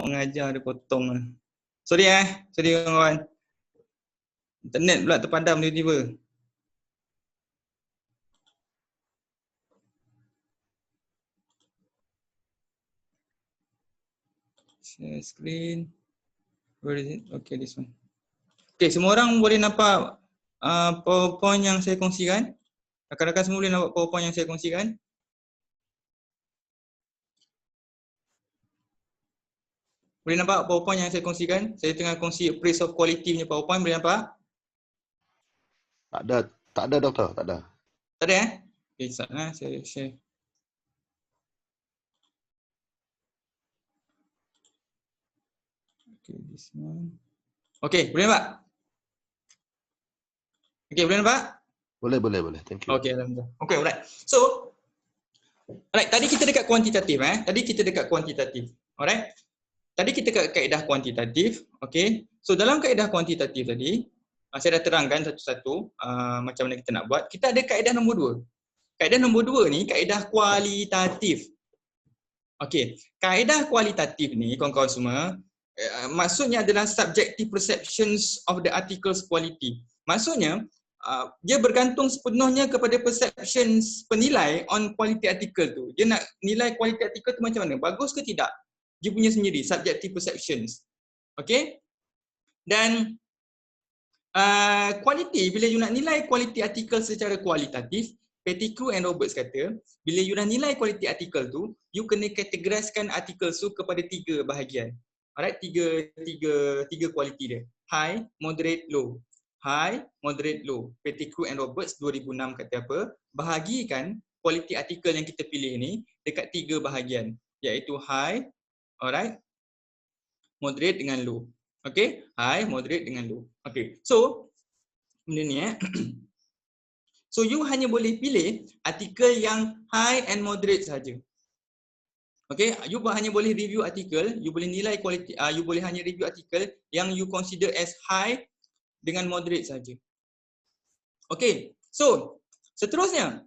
mengajar dia potong. Sorry kawan-kawan. Internet pula terpadam tiba-tiba. Share screen. Where is it? Okay, this one. Okay, semua orang boleh nampak PowerPoint yang saya kongsikan? Rakan-rakan semua boleh nampak PowerPoint yang saya kongsikan? Boleh nampak PowerPoint yang saya kongsikan? Saya tengah kongsi appraise of quality punya PowerPoint, boleh nampak? Tak ada doktor, tak ada. Tak ada Okay, sekejap saya share. Okay, this one. Okay, boleh nampak? Okay, boleh nampak? Boleh. Thank you. Okay, alhamdulillah. Okay, alright. So, alright, tadi kita dekat kuantitatif Alright. Tadi kita kat kaedah kuantitatif, okay. So dalam kaedah kuantitatif tadi, saya dah terangkan satu-satu macam mana kita nak buat. Kita ada kaedah nombor 2. Kaedah nombor 2 ni kaedah kualitatif. Okay, kaedah kualitatif ni kawan-kawan semua, maksudnya adalah subjective perceptions of the article's quality. Maksudnya, dia bergantung sepenuhnya kepada perceptions penilai on quality article tu. Dia nak nilai quality article tu macam mana, bagus ke tidak. Dia punya sendiri, subjective perceptions. Okay? Dan quality, bila you nak nilai quality article secara kualitatif, Pettigrew and Roberts kata, bila you nak nilai quality article tu, you kena categoriskan artikel tu kepada 3 bahagian. Alright, tiga quality dia. High, moderate, low. High, moderate, low. Pettigrew and Roberts 2006 kata apa? Bahagikan quality article yang kita pilih ni dekat 3 bahagian, iaitu high, alright, moderate dengan low. Okay, high, moderate dengan low. Okay, so benda ni so you hanya boleh pilih artikel yang high and moderate saja. Okay, you hanya boleh review artikel, you boleh nilai quality, you boleh hanya review artikel yang you consider as high dengan moderate saja. Okay, so seterusnya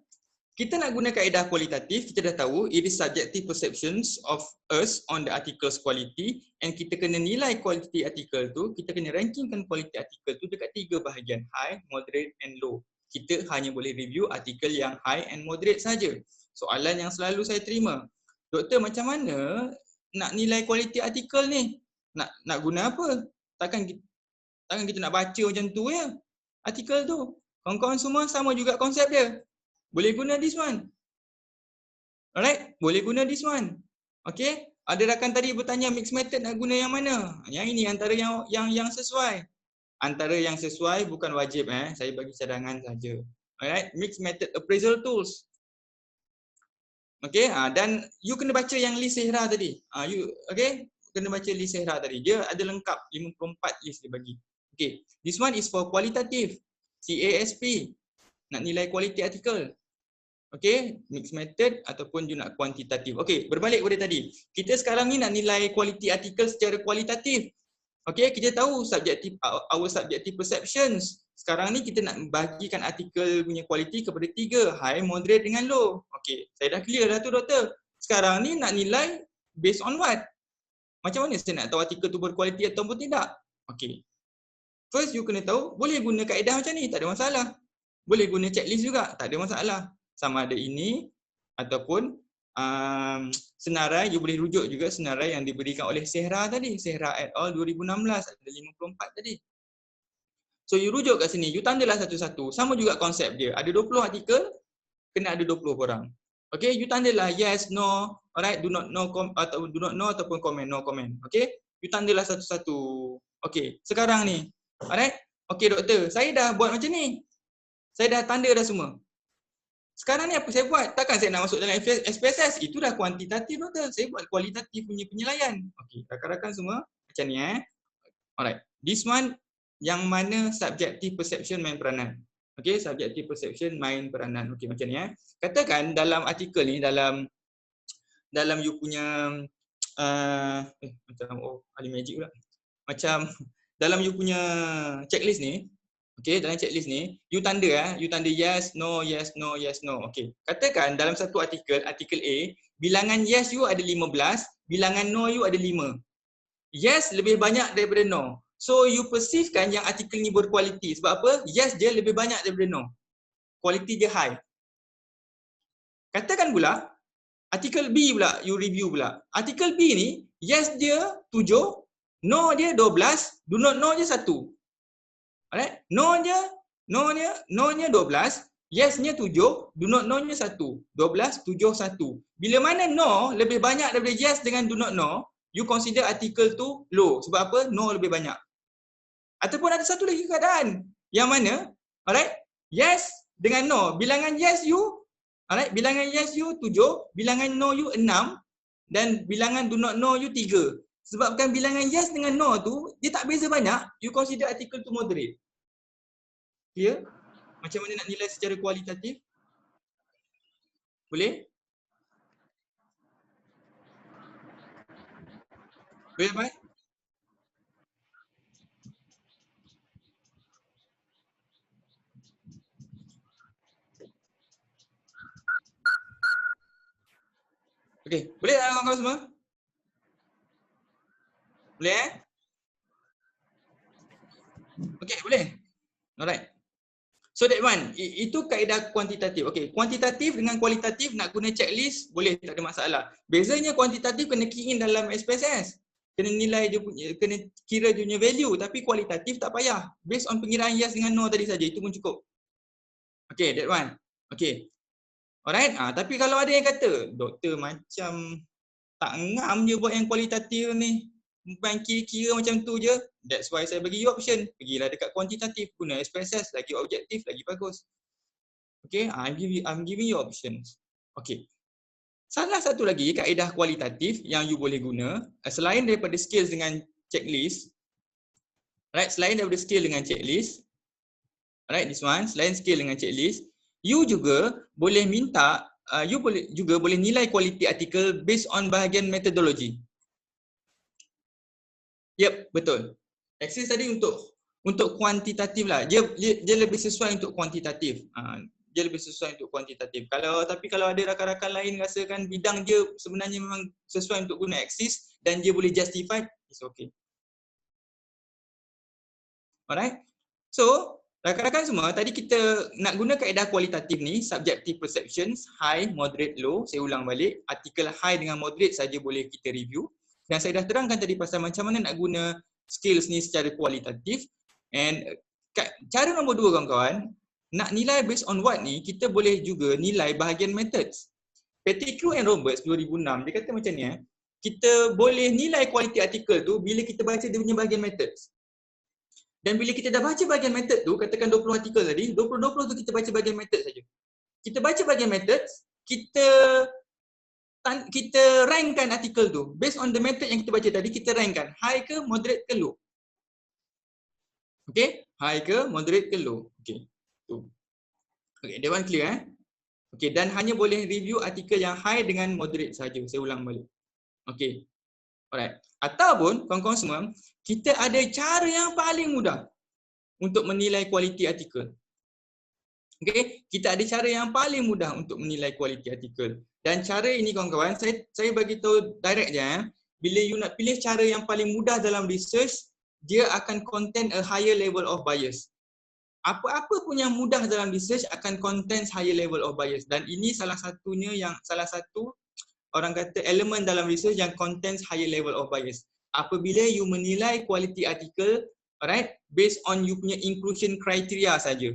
kita nak guna kaedah kualitatif, kita dah tahu it is subjective perceptions of us on the article's quality, and kita kena nilai quality artikel tu, kita kena rankingkan quality artikel tu dekat 3 bahagian, high, moderate and low. Kita hanya boleh review artikel yang high and moderate saja. Soalan yang selalu saya terima, doktor macam mana nak nilai quality artikel ni? Nak guna apa? Takkan kita nak baca macam tu ya artikel tu. Kawan-kawan semua sama juga konsep dia. Boleh guna this one. Alright, boleh guna this one. Okay, ada rakan tadi bertanya mixed method nak guna yang mana? Yang ini antara yang sesuai. Antara yang sesuai bukan wajib saya bagi cadangan saja. Alright, mixed method appraisal tools. Okay, dan you kena baca yang list Sehra tadi. Kena baca list Sehra tadi. Dia ada lengkap 54 list dia bagi. Okay, this one is for qualitative. CASP. Nak nilai quality article. Okay, mixed method ataupun you nak kuantitatif. Okay, berbalik pada tadi. Kita sekarang ni nak nilai quality article secara kualitatif. Okay, kita tahu our subjective perceptions. Sekarang ni kita nak bagikan artikel punya quality kepada 3, high, moderate dengan low. Okay, saya dah clear dah tu doktor. Sekarang ni nak nilai based on what? Macam mana saya nak tahu artikel tu berkualiti ataupun tidak? Okay. First, you kena tahu, boleh guna kaedah macam ni, tak ada masalah. Boleh guna checklist juga, tak ada masalah. Sama ada ini ataupun senarai, you boleh rujuk juga senarai yang diberikan oleh Sehra tadi. Sehra et al. 2016, ada 54 tadi. So you rujuk kat sini, you tandalah satu-satu. Sama juga konsep dia. Ada 20 artikel, kena ada 20 orang. Okay, you tandalah yes, no, alright, do not know ataupun comment, no comment. Okay, you tandalah satu-satu. Okay, sekarang ni, alright. Okay doktor, saya dah buat macam ni. Saya dah tanda dah semua. Sekarang ni apa saya buat? Takkan saya nak masuk dalam SPSS? Itu dah kuantitatif doktor. Saya buat kualitatif punya penilaian. Okey, rakan-rakan semua macam ni Alright. This one yang mana subjective perception main peranan. Okey, subjective perception main peranan. Okey, macam ni Katakan dalam artikel ni dalam you punya macam Ali Magic pula. Macam dalam you punya checklist ni, okey, dalam checklist ni, you tanda yes, no, yes, no, yes, no. Okey. Katakan dalam satu artikel A, bilangan yes you ada 15, bilangan no you ada 5. Yes lebih banyak daripada no. So you perceivekan yang artikel ni berkualiti. Sebab apa? Yes dia lebih banyak daripada no. Kualiti dia high. Katakan pula, artikel B pula, you review pula. Artikel B ni, yes dia 7, no dia 12, do not know dia 1. Alright? No nya 12, yes nya 7, do not know nya 1. 12, 7, 1. Bila mana no lebih banyak daripada yes dengan do not know, you consider artikel tu low. Sebab apa? No lebih banyak. Ataupun ada satu lagi keadaan. Yang mana, alright? Yes dengan no. Bilangan yes you, alright? Bilangan yes you 7, bilangan no you 6 dan bilangan do not know you 3. Sebabkan bilangan yes dengan no tu dia tak beza banyak, you consider artikel tu moderate. Clear? Macam mana nak nilai secara kualitatif? Boleh? Boleh Mai? Okey, boleh tak kawan-kawan semua? Boleh Okey, boleh. Alright. So that one, itu kaedah kuantitatif. Okey, kuantitatif dengan kualitatif nak guna checklist boleh, tak ada masalah. Bezanya kuantitatif kena key in dalam SPSS. Kena nilai dia punya, kena kira dia punya value, tapi kualitatif tak payah. Based on pengiraan yes dengan no tadi saja, itu pun cukup. Okey, that one. Okey. Alright. Tapi kalau ada yang kata, doktor macam tak ngam je buat yang kualitatif ni. Bukan kira-kira macam tu je. That's why saya bagi you option. Pergilah dekat kuantitatif, guna SPSS, lagi objektif, lagi bagus. Okay, I'm giving you options. Okay. Salah satu lagi kaedah kualitatif yang you boleh guna, selain daripada skills dengan checklist, right? Selain daripada skill dengan checklist, right? This one, selain skill dengan checklist, you juga boleh minta, you boleh nilai quality artikel based on bahagian metodologi. Yep, betul. Axis tadi untuk kuantitatif lah. Dia lebih sesuai untuk kuantitatif. Dia lebih sesuai untuk kuantitatif. Tapi kalau ada rakan-rakan lain rasakan bidang dia sebenarnya memang sesuai untuk guna axis dan dia boleh justify, it's okay. Alright. So, rakan-rakan semua, tadi kita nak guna kaedah kualitatif ni, subjective perceptions, high, moderate, low. Saya ulang balik, artikel high dengan moderate saja boleh kita review. Dan saya dah terangkan tadi pasal macam mana nak guna skills ni secara kualitatif. And cara nombor 2 kawan-kawan, nak nilai based on what ni, kita boleh juga nilai bahagian methods. Pettigrew and Roberts 2006, dia kata macam ni, kita boleh nilai quality artikel tu bila kita baca dia punya bahagian methods. Dan bila kita dah baca bahagian method tu, katakan 20 artikel tadi, 20 tu kita baca bahagian method saja. Kita baca bahagian methods, kita rankkan artikel tu. Based on the method yang kita baca tadi, kita rankkan high ke, moderate ke, low. Okay, high ke, moderate ke, low. Okay, tu. Okay, that one clear Okay, dan hanya boleh review artikel yang high dengan moderate saja. Saya ulang balik. Okay, alright. Ataupun, kawan-kawan semua, kita ada cara yang paling mudah untuk menilai kualiti artikel. Okay, kita ada cara yang paling mudah untuk menilai kualiti artikel. Dan cara ini kawan-kawan, saya bagi tahu direct je. Bila you nak pilih cara yang paling mudah dalam research, dia akan contain a higher level of bias. Apa-apa pun yang mudah dalam research akan contain higher level of bias. Dan ini salah satu orang kata elemen dalam research yang contains higher level of bias. Apabila you menilai quality artikel, alright, based on you punya inclusion criteria saja.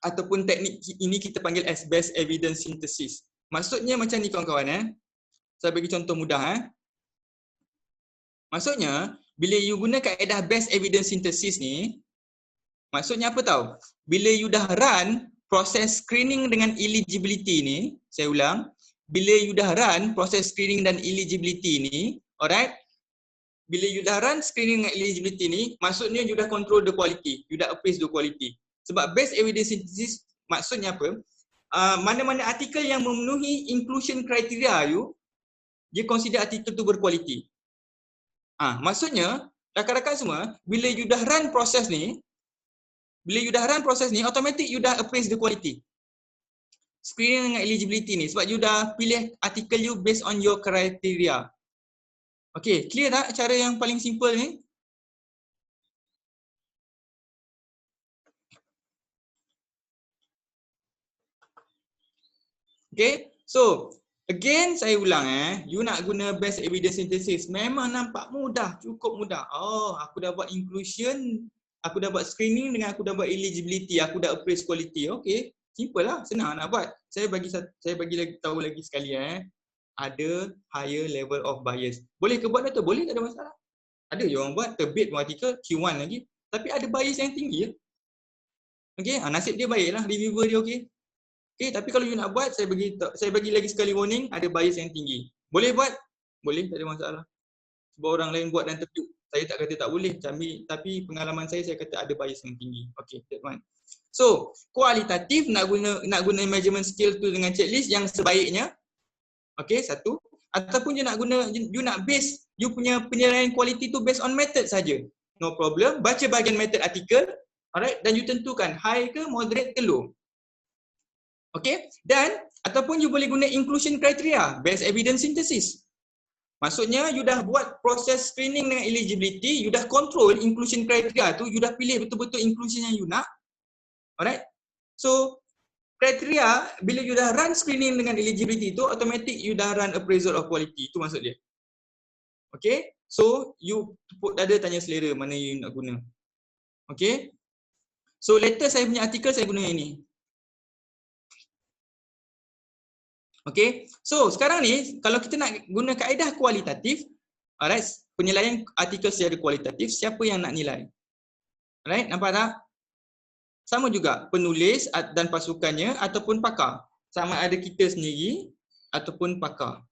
Ataupun teknik ini kita panggil as best evidence synthesis. Maksudnya macam ni kawan-kawan Saya bagi contoh mudah Maksudnya bila you guna kaedah best evidence synthesis ni, maksudnya apa tahu? Bila you dah run proses screening dengan eligibility ni, saya ulang, bila you dah run proses screening dan eligibility ni, alright? Bila you dah run screening dengan eligibility ni, maksudnya you dah control the quality, you dah appraise the quality. Sebab best evidence synthesis maksudnya apa? Mana-mana artikel yang memenuhi inclusion criteria you, dia consider artikel tu berkualiti. Maksudnya, rakan-rakan semua, bila you dah run proses ni, automatic you dah appraise the quality. Screening dengan eligibility ni, sebab you dah pilih artikel you based on your criteria. Okey, clear tak cara yang paling simple ni? Okay, so again saya ulang you nak guna best evidence synthesis memang nampak mudah, cukup mudah. Oh, aku dah buat inclusion, aku dah buat screening dengan aku dah buat eligibility, aku dah appraise quality. Okay, simple lah, senang nak buat. Saya bagi lagi tahu lagi sekali ada higher level of bias. Boleh ke buat tu? Boleh, tak ada masalah. Ada je orang buat terbit pun artikel Q1 lagi, tapi ada bias yang tinggi. Okay, nasib dia baiklah, reviewer dia okay. Okay, tapi kalau you nak buat, saya bagi lagi sekali warning, ada bias yang tinggi. Boleh buat? Boleh, tak ada masalah. Sebab orang lain buat dan tertib. Saya tak kata tak boleh, tapi pengalaman saya kata ada bias yang tinggi. Okay, that one. So, kualitatif nak guna measurement scale tu dengan checklist yang sebaiknya. Okay, satu. Ataupun you nak base you punya penilaian kualiti tu based on method saja. No problem. Baca bahagian method artikel, alright, dan you tentukan high ke, moderate ke, low. Okay, dan ataupun you boleh guna inclusion criteria, best evidence synthesis. Maksudnya you dah buat proses screening dengan eligibility, you dah control inclusion criteria tu, you dah pilih betul-betul inclusion yang you nak. Alright. So, kriteria bila you dah run screening dengan eligibility tu, automatic you dah run appraisal of quality. Itu maksud dia. Okay. So, you tepuk dada tanya selera mana you nak guna. Okay. So, later saya punya artikel saya guna yang ni. Okay, so sekarang ni kalau kita nak guna kaedah kualitatif, alright, penilaian artikel secara kualitatif, siapa yang nak nilai? Alright, nampak tak? Sama juga, penulis dan pasukannya ataupun pakar. Sama ada kita sendiri ataupun pakar.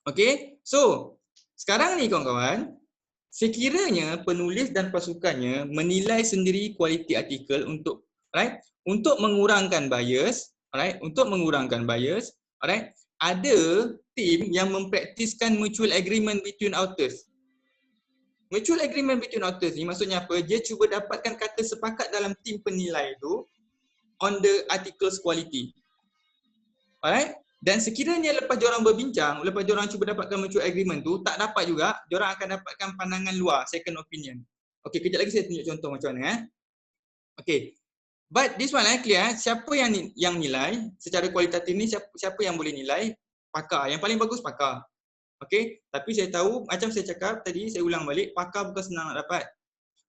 Okay, so sekarang ni kawan-kawan, sekiranya penulis dan pasukannya menilai sendiri kualiti artikel untuk mengurangkan bias, alright, ada tim yang mempraktiskan mutual agreement between authors. Mutual agreement between authors ni maksudnya apa? Dia cuba dapatkan kata sepakat dalam tim penilai tu on the article's quality. Alright? Dan sekiranya lepas diorang berbincang, lepas diorang cuba dapatkan mutual agreement tu, tak dapat juga, diorang akan dapatkan pandangan luar, second opinion. Okey, kejap lagi saya tunjuk contoh macam mana. Okey. But this one clear, siapa yang nilai secara kualitatif ni, siapa yang boleh nilai? Pakar. Yang paling bagus pakar. Okey, tapi saya tahu macam saya cakap tadi, saya ulang balik, pakar bukan senang nak dapat.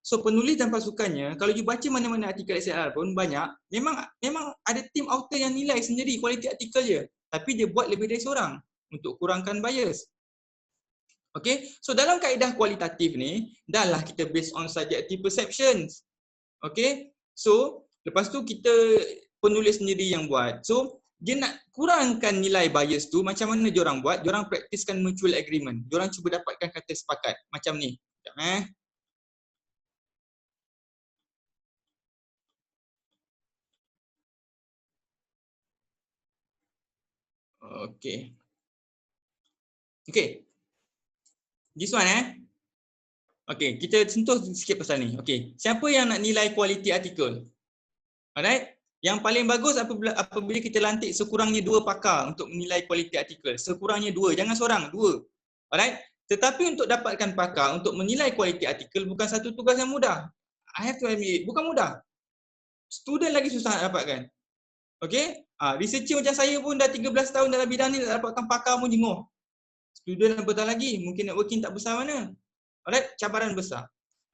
So penulis dan pasukannya, kalau you baca mana-mana artikel SLR pun banyak, memang ada tim author yang nilai sendiri kualiti artikel dia, tapi dia buat lebih dari seorang untuk kurangkan bias. Okey, so dalam kaedah kualitatif ni, dahlah kita based on subjective perceptions. Okey, so lepas tu kita penulis sendiri yang buat. So dia nak kurangkan nilai bias tu, macam mana diorang buat? Diorang praktiskan mutual agreement. Diorang cuba dapatkan kata sepakat macam ni. Sekejap Okey. Okey. This one Okey, kita sentuh sikit pasal ni. Okey, siapa yang nak nilai kualiti artikel? Alright? Yang paling bagus apabila kita lantik sekurangnya 2 pakar untuk menilai kualiti artikel. Sekurangnya 2, jangan seorang, 2. Alright? Tetapi untuk dapatkan pakar untuk menilai kualiti artikel bukan satu tugas yang mudah. I have to admit, bukan mudah. Student lagi susah nak dapatkan. Okey? Researcher macam saya pun dah 13 tahun dalam bidang ni, nak dapatkan pakar pun jenguh. Student apatah lagi, mungkin networking tak besar mana. Alright, cabaran besar.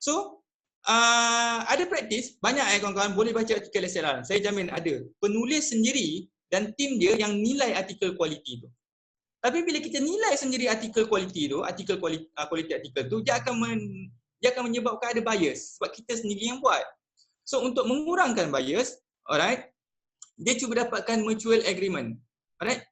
So, ada praktis, banyak kawan-kawan boleh baca artikel SLR. Saya jamin ada. Penulis sendiri dan tim dia yang nilai artikel kualiti tu. Tapi bila kita nilai sendiri artikel kualiti tu, kualiti artikel tu, dia akan menyebabkan ada bias sebab kita sendiri yang buat. So untuk mengurangkan bias, alright, dia cuba dapatkan mutual agreement. Alright?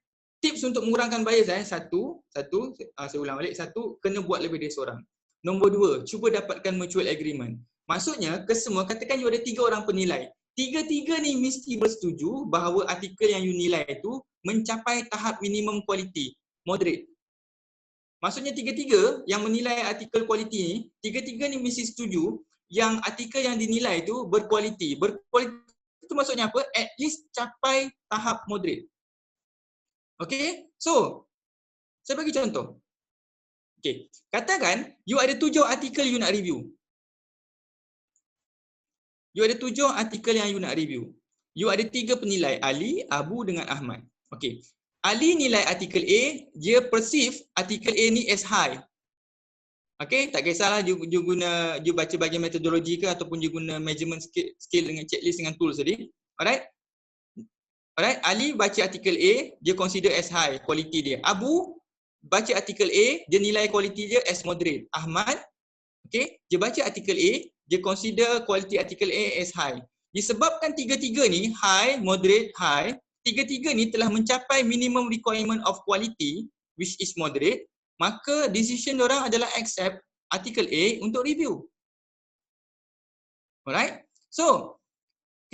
Tips untuk mengurangkan bias satu, saya ulang balik, satu, kena buat lebih dari seorang. Nombor 2, cuba dapatkan mutual agreement. Maksudnya, kesemua, katakan you ada 3 orang penilai. 3-3 ni mesti bersetuju bahawa artikel yang you nilai itu mencapai tahap minimum kualiti, moderate. Maksudnya 3-3 yang menilai artikel kualiti ni, 3-3 ni mesti setuju yang artikel yang dinilai itu berkualiti. Berkualiti itu maksudnya apa? At least capai tahap moderate. Okay, so saya bagi contoh. Okey, katakan you ada 7 artikel you nak review. You ada 7 artikel yang you nak review. You ada 3 penilai, Ali, Abu dengan Ahmad. Okey. Ali nilai artikel A, dia perceive artikel A ni as high. Okey, tak kisahlah you baca bahagian metodologi ke ataupun you guna measurement scale dengan checklist dengan tools tadi. Alright? Alright, Ali baca artikel A, dia consider as high quality dia. Abu baca artikel A, dia nilai quality dia as moderate. Ahmad, okey, dia baca artikel A, dia consider quality artikel A as high. Disebabkan tiga-tiga ni high, moderate, high, tiga-tiga ni telah mencapai minimum requirement of quality which is moderate, maka decision diorang adalah accept artikel A untuk review. Alright? So,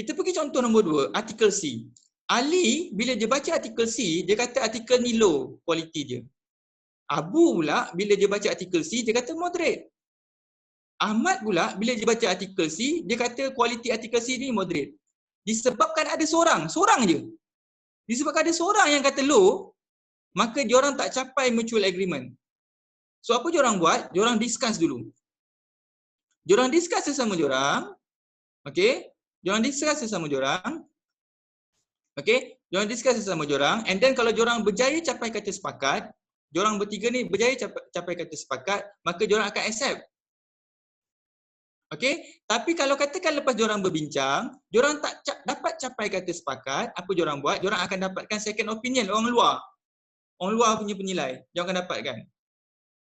kita pergi contoh nombor 2, artikel C. Ali bila dia baca artikel C, dia kata artikel ni low quality dia. Abu pula bila dia baca artikel C, dia kata moderate. Ahmad pula bila dia baca artikel C, dia kata quality artikel C ni moderate. Disebabkan ada seorang je. Disebabkan ada seorang yang kata low, maka diorang tak capai mutual agreement. So apa diorang buat? Diorang discuss dulu. Diorang discuss sesama diorang. Okey? Diorang discuss sesama diorang. Okey? Diorang discuss sesama diorang, and then kalau diorang berjaya capai kata sepakat, diorang bertiga ni berjaya capai kata sepakat, maka diorang akan accept. Okey, tapi kalau katakan lepas diorang berbincang, diorang tak dapat capai kata sepakat, apa diorang buat? Diorang akan dapatkan second opinion orang luar. Orang luar punya penilai, diorang akan dapatkan.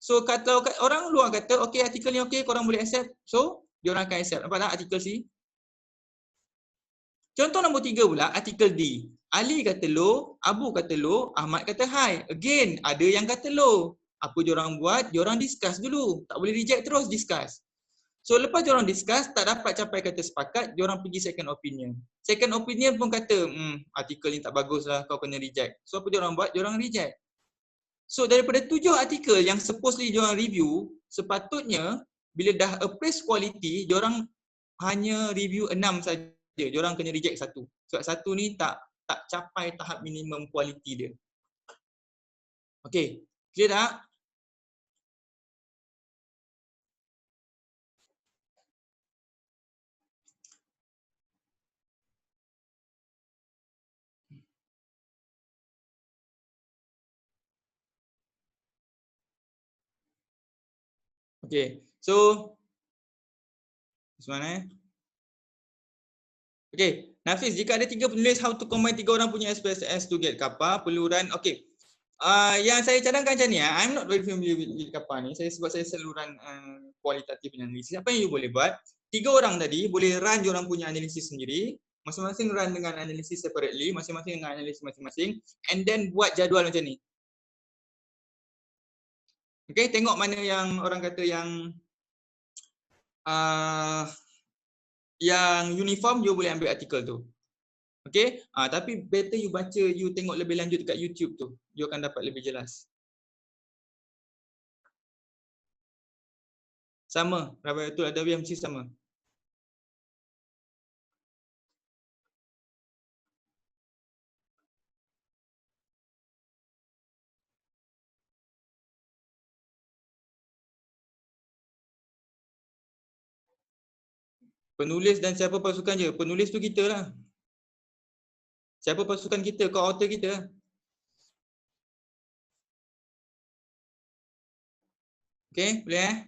So kalau orang luar kata, okey artikel ni okey, korang boleh accept. So, diorang akan accept. Nampak tak artikel C? Contoh nombor 3 pula, artikel D. Ali kata low, Abu kata low, Ahmad kata high. Again, ada yang kata low. Apa diorang buat? Diorang discuss dulu. Tak boleh reject terus, discuss. So lepas diorang discuss, tak dapat capai kata sepakat, diorang pergi second opinion. Second opinion pun kata, artikel ni tak bagus lah, kau kena reject. So apa diorang buat? Diorang reject. So daripada 7 artikel yang supposedly diorang review, sepatutnya bila dah appraise quality, diorang hanya review 6 saja. Diorang kena reject 1. Sebab 1 ni tak capai tahap minimum quality dia. Okay, clear tak? Okay, so this one Okay, Nafis, jika ada 3 penulis how to combine 3 orang punya SPSS to get kappa, perlu run. Okay, yang saya cadangkan macam ni, I'm not very familiar with kappa ni, sebab saya selalu run kualitatif analisis. Apa yang you boleh buat, 3 orang tadi boleh run diorang punya analisis sendiri, masing-masing run dengan analisis separately, masing-masing dengan analisis masing-masing, and then buat jadual macam ni. Okay, tengok mana yang orang kata yang uniform, you boleh ambil artikel tu. Okay, tapi better you baca, you tengok lebih lanjut dekat YouTube tu. You akan dapat lebih jelas. Sama, Rabiatul Adawi mesti sama. Penulis dan siapa pasukan je. Penulis tu kita lah. Siapa pasukan kita? Kau author kita. Okay, boleh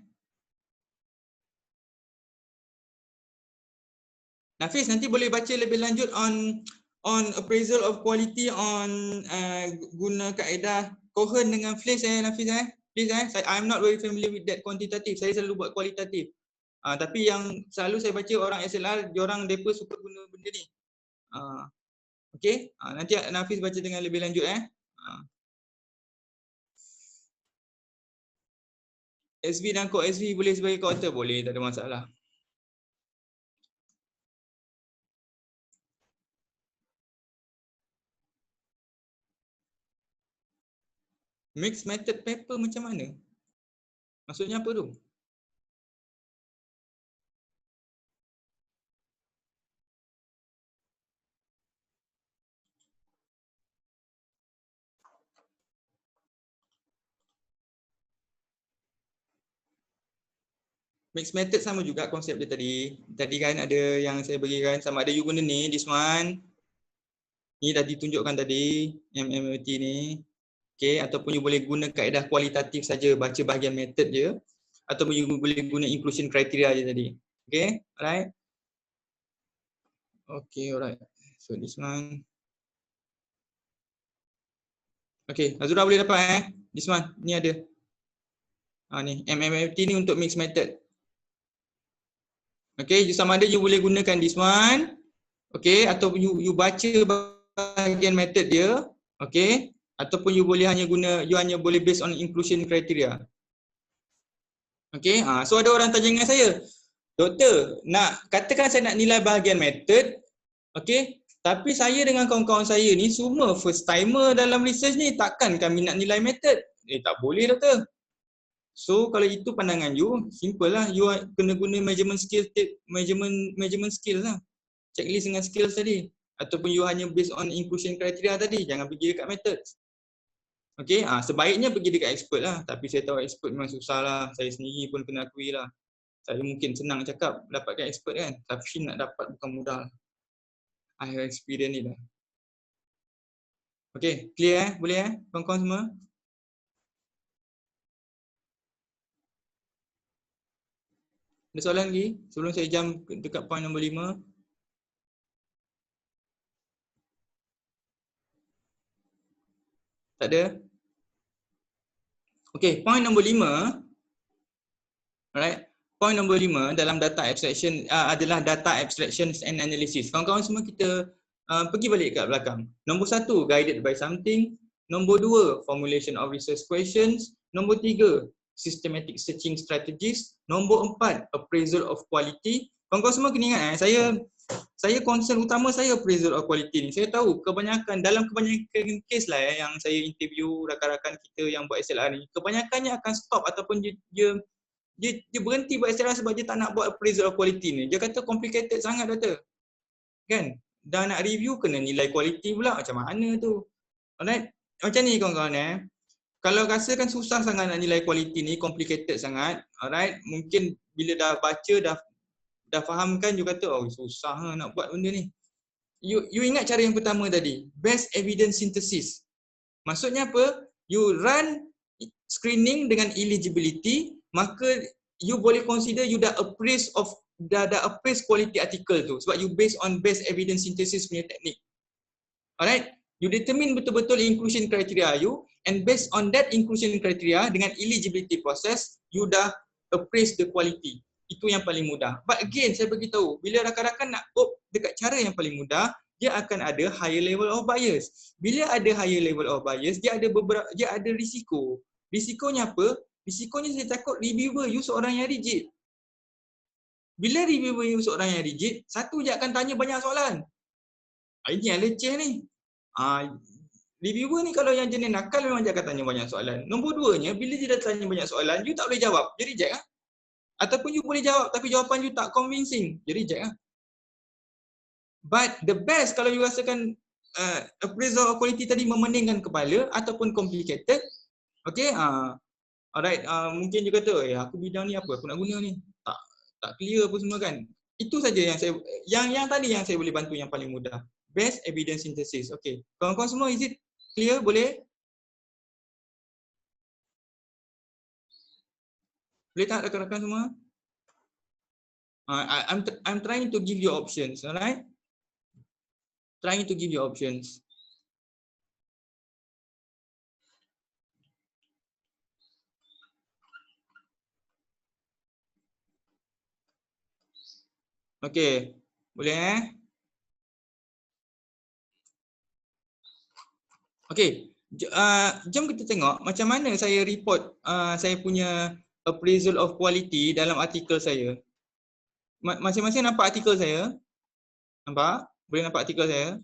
Nafis, nanti boleh baca lebih lanjut on appraisal of quality on guna kaedah Cohen dengan Fliss Nafis please I'm not very familiar with that quantitative. Saya selalu buat kualitatif. Tapi yang selalu saya baca orang SLR, diorang depa suka guna benda ni. Okey, nanti Nafis baca dengan lebih lanjut SV dan kod SV boleh sebagai counter, boleh, tak ada masalah. Mixed method paper macam mana? Maksudnya apa tu? Mixed method sama juga konsep dia tadi. Tadi kan ada yang saya bagikan, sama ada you guna ni, this one. Ni dah ditunjukkan tadi, MMOT ni. Okay, ataupun you boleh guna kaedah kualitatif saja, baca bahagian method je. Ataupun you boleh guna inclusion criteria je tadi. Okay, alright. Okay, alright. So this one. Okay, Azura boleh dapat this one, ni ada. Ni, MMFT ni untuk mixed method. Okay, sama ada you boleh gunakan this one. Okay, atau you baca bahagian method dia. Okay, ataupun you boleh hanya boleh based on inclusion criteria. Okay, so ada orang tanya dengan saya, doktor, katakan saya nak nilai bahagian method, okay, tapi saya dengan kawan-kawan saya ni semua first timer dalam research ni, takkan kami nak nilai method? Tak boleh doktor. So kalau itu pandangan you, simple lah, you kena guna measurement skill lah. Checklist dengan skills tadi. Ataupun you hanya based on inclusion criteria tadi, jangan pergi dekat method. Okay, sebaiknya pergi dekat expert lah. Tapi saya tahu expert memang susah lah. Saya sendiri pun kena akui lah. Saya mungkin senang cakap dapatkan expert kan. Tapi nak dapat bukan mudah. I have experience ni dah. Okay, clear Boleh kawan-kawan semua? Ada soalan lagi? Sebelum saya jump dekat point nombor 5. Tak ada? Okay, point nombor 5. Alright. Point nombor 5 dalam data abstraction adalah data abstraction and analysis. Kawan-kawan semua kita pergi balik kat belakang. Nombor 1, guided by something. Nombor 2, formulation of research questions. Nombor 3, systematic searching strategies. Nombor 4, appraisal of quality. Kawan-kawan semua kena ingat saya concern utama saya appraisal of quality ni. Saya tahu dalam kebanyakan kes lah yang saya interview rakan-rakan kita yang buat SLR ni, kebanyakannya akan stop ataupun dia berhenti buat SLR sebab dia tak nak buat appraisal of quality ni. Dia kata complicated sangat doktor. Kan? Dah nak review kena nilai quality pula, macam mana tu? Alright. Macam ni kawan-kawan Kalau rasakan susah sangat nak nilai quality ni, complicated sangat, alright, mungkin bila dah baca dah fahamkan, you kata oh susah nak buat benda ni. You ingat cara yang pertama tadi, best evidence synthesis. Maksudnya apa? You run screening dengan eligibility, maka you boleh consider you dah appraise quality article tu sebab you based on best evidence synthesis punya teknik. Alright? You determine betul-betul inclusion criteria you, and based on that inclusion criteria dengan eligibility process, you dah appraise the quality. Itu yang paling mudah. But again, saya beritahu, bila rakan-rakan nak opt dekat cara yang paling mudah, dia akan ada higher level of bias. Bila ada higher level of bias, dia ada risiko. Risikonya apa? Risikonya saya takut reviewer you seorang yang rigid. Bila reviewer you seorang yang rigid, satu je akan tanya banyak soalan. Ini yang leceh ni. Reviewer ni kalau yang jenis nakal memang dia akan tanya banyak soalan. Nombor 2-nya, bila dia dah tanya banyak soalan, you tak boleh jawab, dia reject lah. Ataupun you boleh jawab tapi jawapan you tak convincing, dia reject lah. But the best kalau you rasakan appraisal of quality tadi memeningkan kepala ataupun complicated, okay, alright, mungkin you kata, aku bidang ni apa aku nak guna ni, tak clear apa semua kan. Itu saja yang tadi yang saya boleh bantu yang paling mudah. Best evidence synthesis. Okay, kawan-kawan semua, is it clear? Boleh? Boleh tak rakan-rakan semua? I'm trying to give you options, alright? Trying to give you options. Okay, boleh Okay, jom kita tengok macam mana saya report saya punya appraisal of quality dalam artikel saya. Masing-masing nampak artikel saya? Nampak? Boleh nampak artikel saya?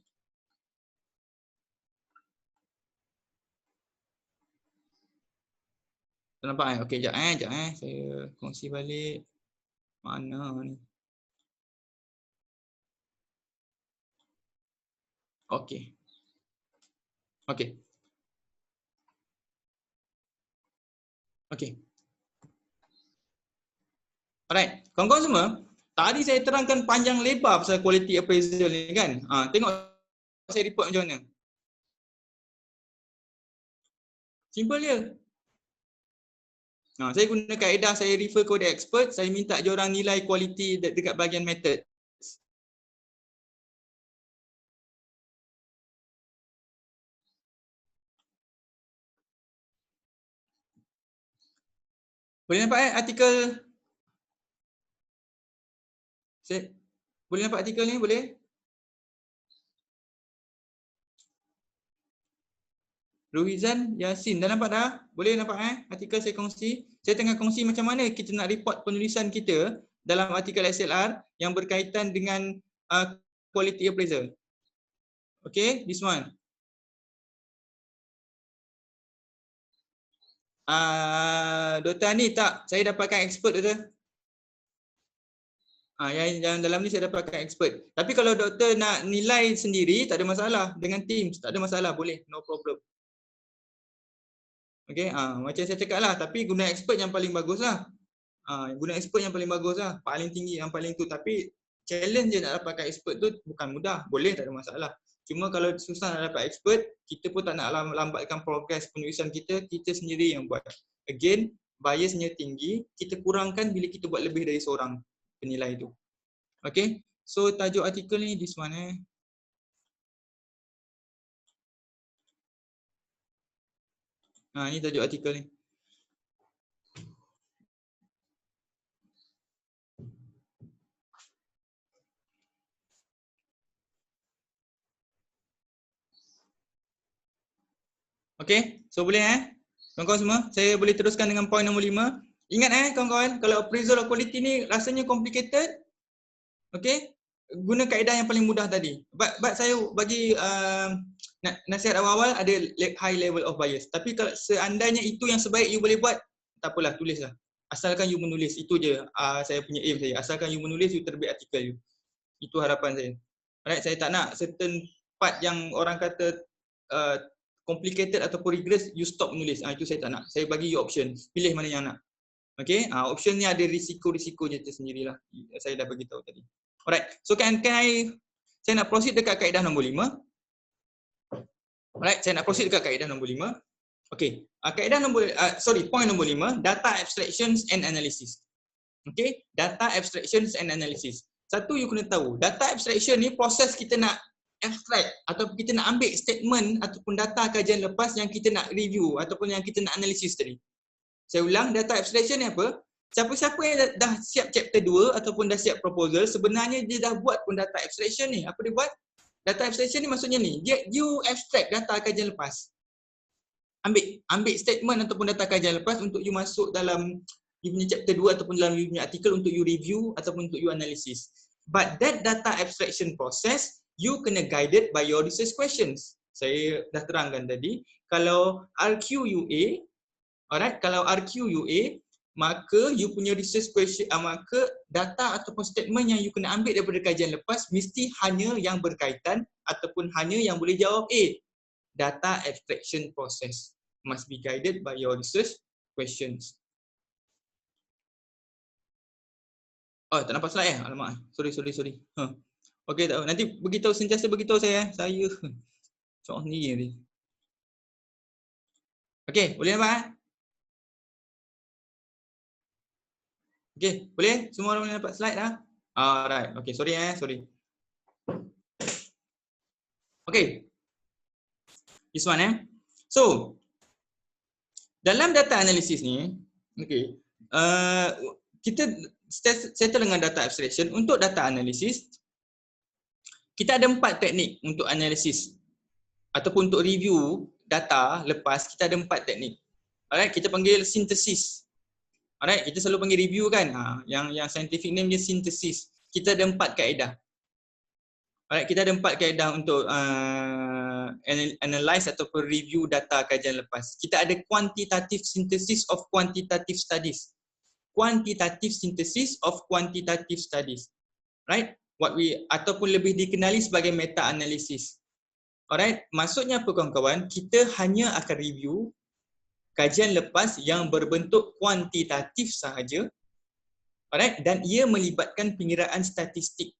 Tak nampak Okey, sekejap saya kongsi balik. Mana ni? Okey. Okey. Okey. Alright, kawan-kawan semua, tadi saya terangkan panjang lebar pasal quality appraisal ni kan. Tengok saya report macam mana. Simple dia. Saya guna kaedah, saya refer kepada expert, saya minta dia orang nilai kualiti dekat bahagian method. Boleh nampak artikel? Boleh nampak artikel ni? Boleh? Ruhizan Yasin, dah nampak dah? Boleh nampak artikel saya kongsi? Saya tengah kongsi macam mana kita nak report penulisan kita dalam artikel SLR yang berkaitan dengan quality appraisal. Okay, this one. Dr. Ani tak, saya dapatkan expert Dr. Yang dalam ni saya dapatkan expert. Tapi kalau doktor nak nilai sendiri tak ada masalah, dengan Teams tak ada masalah, boleh, no problem. Okay, macam saya cakap lah, tapi guna expert yang paling bagus lah. Guna expert yang paling bagus lah, paling tinggi, yang paling tu. Tapi challenge je nak dapatkan expert tu bukan mudah, boleh tak ada masalah. Cuma kalau susah nak dapat expert, kita pun tak nak lambatkan progres penulisan kita, kita sendiri yang buat. Again, biasnya tinggi, kita kurangkan bila kita buat lebih dari seorang penilai tu. Okay, so tajuk artikel ni this one ni tajuk artikel ni. Okay, so boleh kawan-kawan semua, saya boleh teruskan dengan point nombor 5. Ingat kawan-kawan, kalau appraisal of quality ni rasanya complicated, okay, guna kaedah yang paling mudah tadi. But saya bagi nasihat awal-awal ada high level of bias. Tapi kalau seandainya itu yang sebaik you boleh buat, tak apalah, tulislah. Asalkan you menulis, itu je saya punya aim saya. Asalkan you menulis, you terbit artikel you. Itu harapan saya. Alright, saya tak nak certain part yang orang kata complicated ataupun rigorous, you stop menulis. Itu saya tak nak. Saya bagi you option. Pilih mana yang nak. Okay, option ni ada risiko-risiko je tersendirilah. Saya dah bagi tahu tadi. Alright, so saya nak proceed dekat kaedah nombor 5. Alright, saya nak proceed dekat kaedah nombor 5. Okay, point nombor 5, data abstractions and analysis. Okay, data abstractions and analysis. Satu you kena tahu, data abstraction ni proses kita nak abstract ataupun kita nak ambil statement ataupun data kajian lepas yang kita nak review ataupun yang kita nak analisis tadi. Saya ulang, data abstraction ni apa? Siapa-siapa yang dah siap chapter 2 ataupun dah siap proposal, sebenarnya dia dah buat pun data abstraction ni. Apa dia buat? Data abstraction ni maksudnya ni, you abstract data kajian lepas. Ambil statement ataupun data kajian lepas untuk you masuk dalam you punya chapter 2 ataupun dalam you punya artikel untuk you review ataupun untuk you analisis. But that data abstraction process, you kena guided by your research questions. Saya dah terangkan tadi, kalau RQUA, alright, kalau RQUA, maka you punya research question, maka data ataupun statement yang you kena ambil daripada kajian lepas mesti hanya yang berkaitan ataupun hanya yang boleh jawab A. Data abstraction process must be guided by your research questions. Tak nampak slide Alamak. Sorry. Okey, tak apa. Nanti sentiasa beritahu saya. Saya soal sendiri nanti. Okey, boleh nampak Okey, boleh? Semua orang boleh dapat slide dah? Alright. Okey, sorry. Okey. This one So, dalam data analysis ni, okey, kita settle dengan data abstraction. Untuk data analysis, kita ada 4 teknik untuk analisis ataupun untuk review data lepas. Kita ada 4 teknik. Alright, kita panggil synthesis. Alright, kita selalu panggil review kan. Yang scientific name dia synthesis. Kita ada 4 kaedah. Alright, kita ada 4 kaedah untuk analyze ataupun review data kajian lepas. Kita ada quantitative synthesis of quantitative studies. Quantitative synthesis of quantitative studies. Right? Ataupun lebih dikenali sebagai meta analysis. Alright, maksudnya apa kawan-kawan? Kita hanya akan review kajian lepas yang berbentuk kuantitatif sahaja. Alright, dan ia melibatkan pengiraan statistik.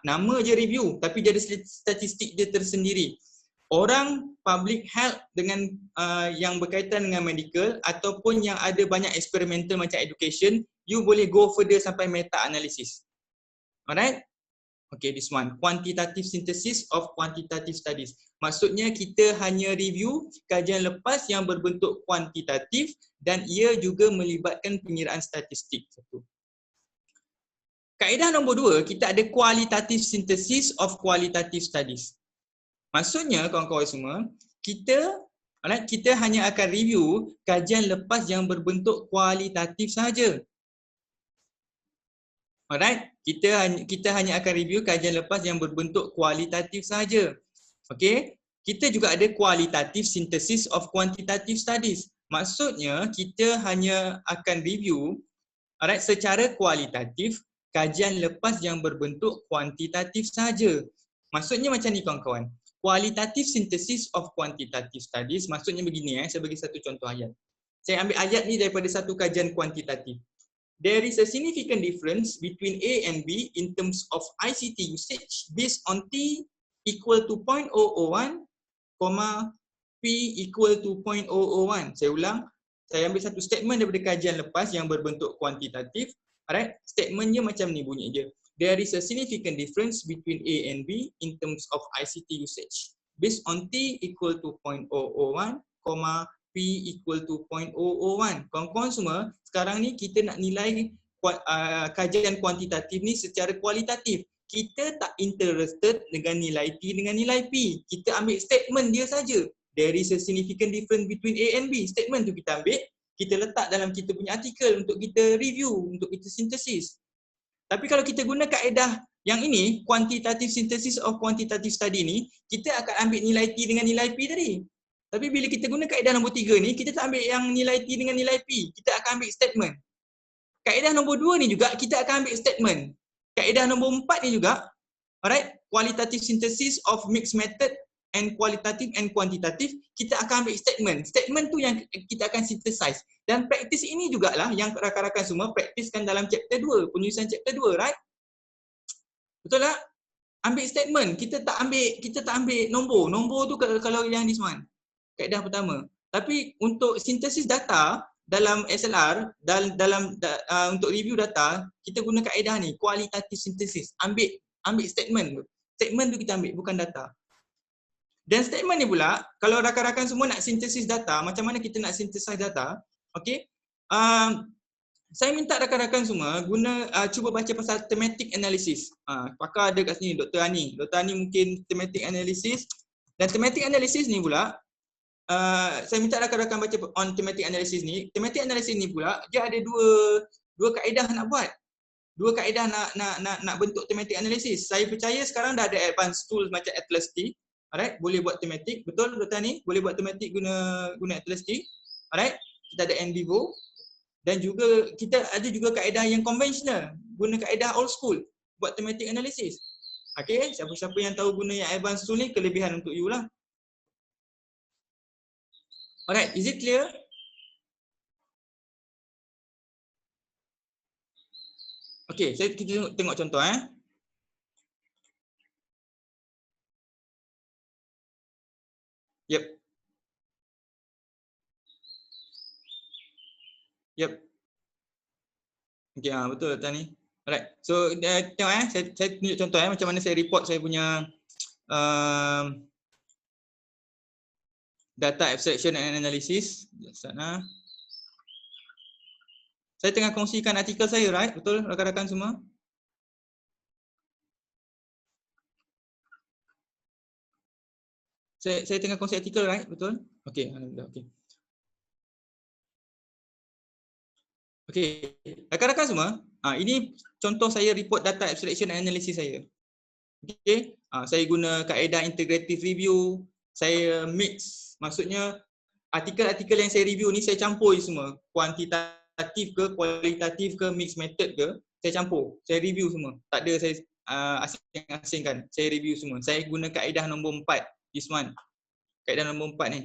Nama je review tapi dia ada statistik dia tersendiri. Orang public health dengan yang berkaitan dengan medical ataupun yang ada banyak experimental macam education, you boleh go further sampai meta analysis. Alright? Okay, this one. Quantitative synthesis of quantitative studies. Maksudnya kita hanya review kajian lepas yang berbentuk kuantitatif dan ia juga melibatkan pengiraan statistik. Satu. Kaedah nombor 2, kita ada qualitative synthesis of qualitative studies. Maksudnya kawan-kawan semua, kita hanya akan review kajian lepas yang berbentuk kualitatif sahaja. Alright, kita hanya akan review kajian lepas yang berbentuk kualitatif sahaja. Okey, kita juga ada qualitative synthesis of quantitative studies. Maksudnya kita hanya akan review secara kualitatif kajian lepas yang berbentuk kuantitatif sahaja. Maksudnya macam ni kawan-kawan. Qualitative synthesis of quantitative studies maksudnya begini, saya bagi satu contoh ayat. Saya ambil ayat ni daripada satu kajian kuantitatif. There is a significant difference between A and B in terms of ICT usage based on T equal to 0.001, P equal to 0.001. Saya ulang, saya ambil satu statement daripada kajian lepas yang berbentuk kuantitatif. Alright, statementnya macam ni bunyi je. There is a significant difference between A and B in terms of ICT usage based on T equal to 0.001, P equal to 0.001. Kawan-kawan semua, sekarang ni kita nak nilai kajian kuantitatif ni secara kualitatif. Kita tak interested dengan nilai T dengan nilai P. Kita ambil statement dia saja. There is a significant difference between A and B. Statement tu kita ambil, kita letak dalam kita punya artikel untuk kita review, untuk kita sintesis. Tapi kalau kita guna kaedah yang ini, quantitative synthesis of quantitative study ni, kita akan ambil nilai T dengan nilai P tadi. Tapi bila kita guna kaedah nombor 3 ni, kita tak ambil yang nilai T dengan nilai P. Kita akan ambil statement. Kaedah nombor 2 ni juga, kita akan ambil statement. Kaedah nombor 4 ni juga, alright, qualitative synthesis of mixed method and qualitative and quantitative, kita akan ambil statement. Statement tu yang kita akan synthesize. Dan praktis ini jugalah yang rakan-rakan semua praktiskan dalam chapter 2, penulisan chapter 2, right? Betul tak? Ambil statement, kita tak ambil nombor. Nombor tu kalau yang this one. Kaedah pertama. Tapi untuk sintesis data dalam SLR, untuk review data, kita guna kaedah ni, qualitative synthesis. Ambil statement tu. Statement tu kita ambil, bukan data. Dan statement ni pula, kalau rakan-rakan semua nak sintesis data, macam mana kita nak synthesize data, okey? Saya minta rakan-rakan semua cuba baca pasal thematic analysis. Pakar ada kat sini, Dr. Ani. Dr. Ani mungkin thematic analysis. Dan thematic analysis ni pula, saya minta rakan-rakan baca on thematic analysis ni. Thematic analysis ni pula, dia ada dua kaedah nak buat. Dua kaedah nak bentuk thematic analysis. Saya percaya sekarang dah ada advanced tools macam Atlas T. Alright, boleh buat thematic. Betul Dr. Ani? Boleh buat thematic guna Atlas T. Alright, kita ada NVivo. Dan juga kita ada juga kaedah yang konvensional, guna kaedah old school buat thematic analysis. Okay, siapa-siapa yang tahu guna yang advanced tool ni, kelebihan untuk you lah. Alright, is it clear? Okay, kita tengok contoh Yep. Okay, betul Tani. Alright. So tengok saya tunjuk contoh macam mana saya report saya punya data abstraction and analysis. Sana. Saya tengah kongsikan artikel saya, right? Betul rakan-rakan semua? Saya tengah kongsi artikel, right? Betul? Okey, alhamdulillah. Okey. Okey, rakan-rakan semua, ini contoh saya report data abstraction and analysis saya. Okey, saya guna kaedah integrative review, saya mix, maksudnya artikel-artikel yang saya review ni saya campur semua, kuantitatif ke, kualitatif ke, mixed method ke, saya campur, saya review semua. Tak ada saya asing-asingkan, saya review semua. Saya guna kaedah nombor 4, this one. Kaedah nombor 4 ni.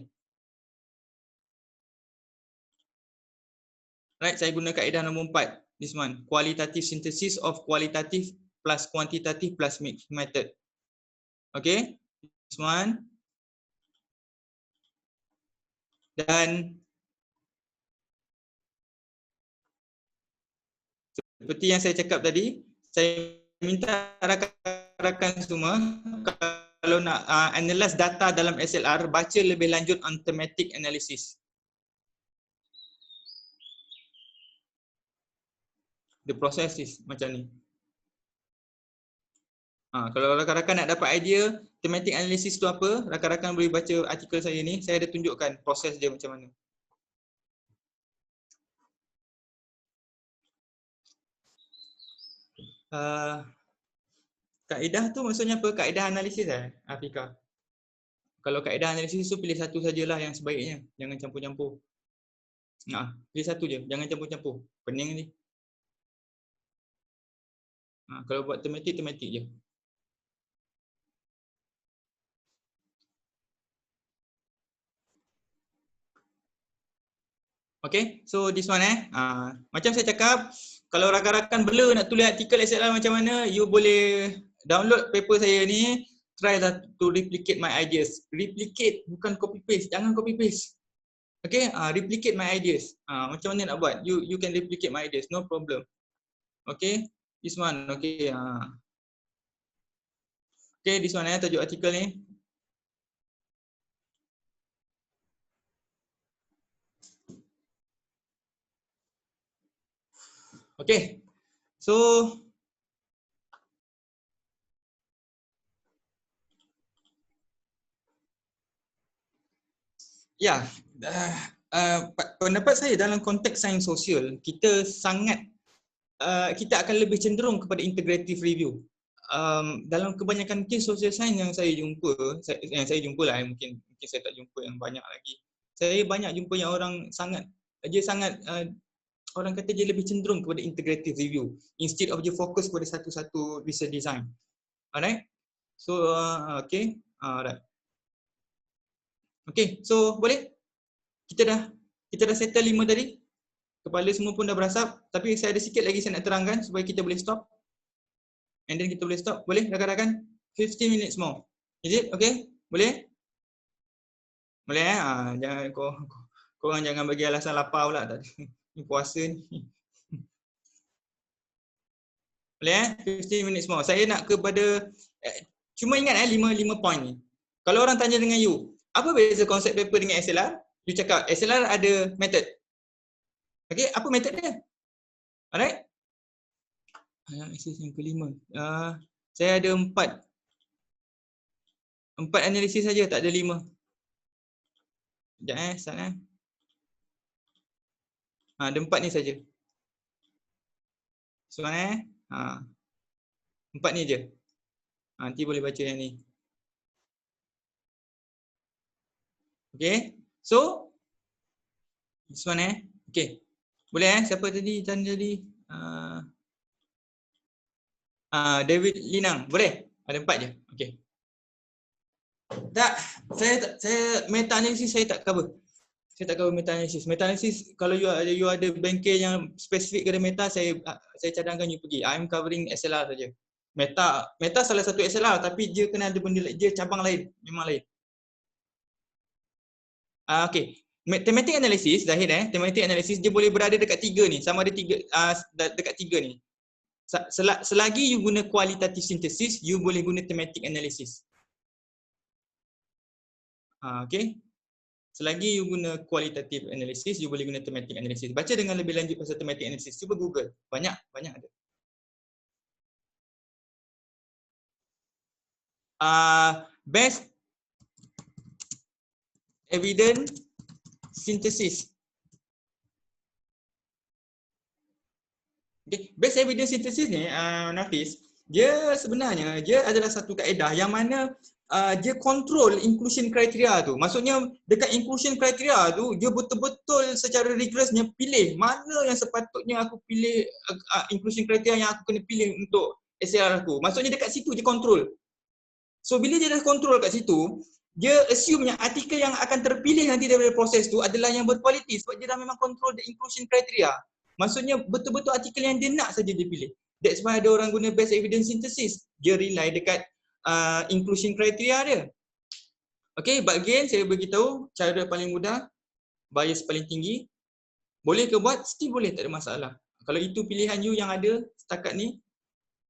Right, saya guna kaedah nombor 4. This one, qualitative synthesis of qualitative plus quantitative plus mixed method. Okay, this one. Dan seperti yang saya cakap tadi, saya minta rakan-rakan semua kalau nak analyze data dalam SLR, baca lebih lanjut on thematic analysis. The process is macam ni. Kalau rakan-rakan nak dapat idea thematic analysis tu apa, rakan-rakan boleh baca artikel saya ni. Saya ada tunjukkan proses dia macam mana. Kaedah tu maksudnya apa? Kaedah analisis Afika. Kalau kaedah analisis tu pilih satu sajalah yang sebaiknya. Jangan campur-campur. Pilih satu je. Jangan campur-campur. Pening ni. Kalau buat tematik je. Okay, so this one macam saya cakap, kalau rakan-rakan bela nak tulis artikel SLR macam mana, you boleh download paper saya ni, try lah to replicate my ideas. Replicate, bukan copy paste, jangan copy paste. Okay, replicate my ideas. Macam mana nak buat? You can replicate my ideas, no problem. Okay, this one, okay. Okay, this one tajuk artikel ni. Okay, so ya, pendapat saya dalam konteks sains sosial, kita akan lebih cenderung kepada integrative review. Dalam kebanyakan kes social science yang saya jumpa lah, mungkin saya tak jumpa yang banyak lagi. Saya banyak jumpa yang orang orang kata dia lebih cenderung kepada integrative review instead of dia fokus pada satu-satu research design. Alright? So okay, alright. Okay, so boleh? Kita dah settle 5 tadi. Kepala semua pun dah berasap, tapi saya ada sikit lagi saya nak terangkan supaya kita boleh stop. And then kita boleh stop. Boleh rakan-rakan? 15 minutes more. Is it okay? Boleh? Boleh jangan korang jangan bagi alasan lapar pula tak. Ni puasa ni. Boleh 15 minutes more. Saya nak kepada cuma ingat 5 point ni. Kalau orang tanya dengan you, apa beza konsep paper dengan SLR? You cakap SLR ada method. Okay, apa method dia? Alright? Analisis yang kelima. Saya ada 4 analisis saja, tak ada 5. Sekejap start ada 4 ni saja. So 4 ni je. Nanti boleh baca yang ni. Okay. So this one okay. Boleh siapa tadi tanya tadi? David Linang. Boleh? Ada 4 je. Okay. Tak, saya meta analysis saya tak cover. Saya tak cover meta analysis. Meta analysis kalau you ada bengkel yang spesifik kepada meta, saya cadangkan you pergi. I'm covering SLR saja. Meta salah satu SLR tapi dia kena ada benda dia cabang lain, memang lain. Okay. Thematic analysis, Zahid thematic analysis dia boleh berada dekat 3 ni. Sama ada 3 dekat 3 ni. Selagi you guna qualitative synthesis, you boleh guna thematic analysis. Okay. Selagi you guna qualitative analysis, you boleh guna thematic analysis. Baca dengan lebih lanjut pasal thematic analysis. Cuba Google. Banyak ada. Best evidence synthesis. Okay. Best evidence synthesis ni, Nafis, dia sebenarnya adalah satu kaedah yang mana dia control inclusion criteria tu. Maksudnya dekat inclusion criteria tu dia betul-betul secara rigorousnya pilih mana yang sepatutnya aku pilih inclusion criteria yang aku kena pilih untuk SLR aku. Maksudnya dekat situ dia control. So bila dia dah control kat situ, dia assume yang artikel yang akan terpilih nanti daripada proses tu adalah yang berkualiti sebab dia dah memang control the inclusion criteria. Maksudnya betul-betul artikel yang dia nak saja dia pilih. That's why ada orang guna best evidence synthesis. Dia rely dekat inclusion criteria dia. Okay, but again saya beritahu cara paling mudah, bias paling tinggi. Boleh ke buat? Still boleh, tak ada masalah. Kalau itu pilihan you yang ada setakat ni,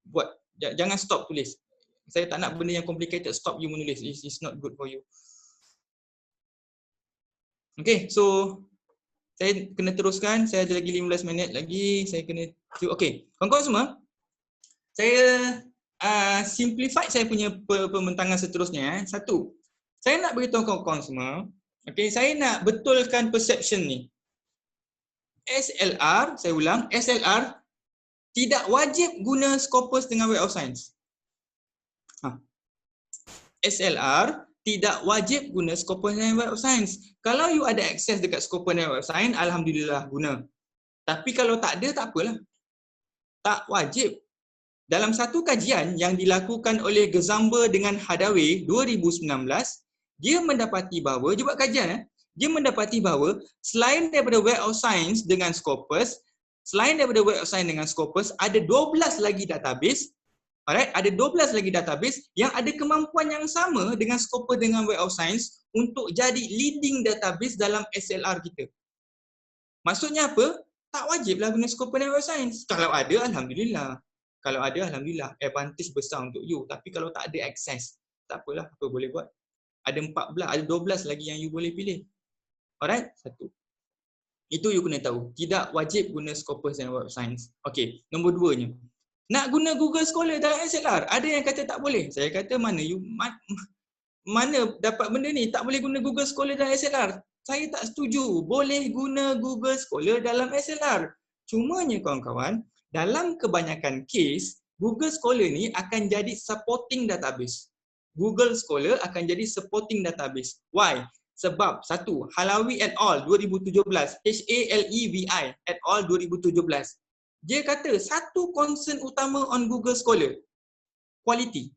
buat. Jangan stop tulis. Saya tak nak benda yang complicated stop you menulis. It's not good for you. Okay, so saya kena teruskan. Saya ada lagi 15 minit lagi. Saya kena... Okay, kawan-kawan semua. Saya simplify saya punya pembentangan seterusnya. Satu, saya nak beritahu kawan-kawan semua. Okay, saya nak betulkan perception ni. SLR, saya ulang, SLR tidak wajib guna Scopus dengan Web of Science. SLR tidak wajib guna Scopus dan Web of Science. Kalau you ada akses dekat Scopus dan Web of Science, alhamdulillah guna. Tapi kalau tak ada, tak apalah. Tak wajib. Dalam satu kajian yang dilakukan oleh Gezamber dengan Hadaway 2019, dia mendapati bahawa, dia buat kajian, dia mendapati bahawa selain daripada Web of Science dengan Scopus, ada 12 lagi database. Alright, ada 12 lagi database yang ada kemampuan yang sama dengan Scopus dengan Web of Science untuk jadi leading database dalam SLR kita. Maksudnya apa? Tak wajiblah guna Scopus dan Web of Science. Kalau ada, alhamdulillah. Kalau ada, alhamdulillah. Advantage besar untuk you. Tapi kalau tak ada akses, tak apalah, apa boleh buat. Ada 14, ada 12 lagi yang you boleh pilih. Alright, satu. Itu you kena tahu. Tidak wajib guna Scopus dan Web of Science. Okey, nombor 2-nya. Nak guna Google Scholar dalam SLR. Ada yang kata tak boleh. Saya kata mana dapat benda ni? Tak boleh guna Google Scholar dalam SLR. Saya tak setuju. Boleh guna Google Scholar dalam SLR. Cumanya kawan-kawan, dalam kebanyakan kes, Google Scholar ni akan jadi supporting database. Google Scholar akan jadi supporting database. Why? Sebab satu, Halawi et al. 2017, HALEVI et al. 2017. Dia kata satu concern utama on Google Scholar, quality.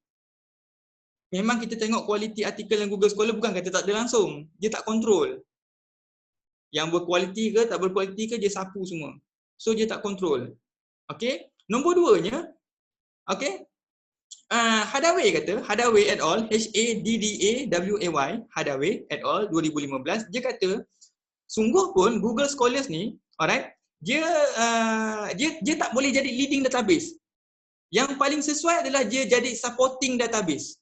Memang kita tengok quality artikel yang Google Scholar bukan kata tak ada langsung. Dia tak control. Yang berkualiti ke tak berkualiti ke dia sapu semua. So dia tak control. Okay. Nombor 2-nya, okay. Hadaway kata, Hadaway et al. HADDAWAY, Hadaway et al. 2015, dia kata sungguh pun Google Scholars ni, alright, dia tak boleh jadi leading database. Yang paling sesuai adalah dia jadi supporting database.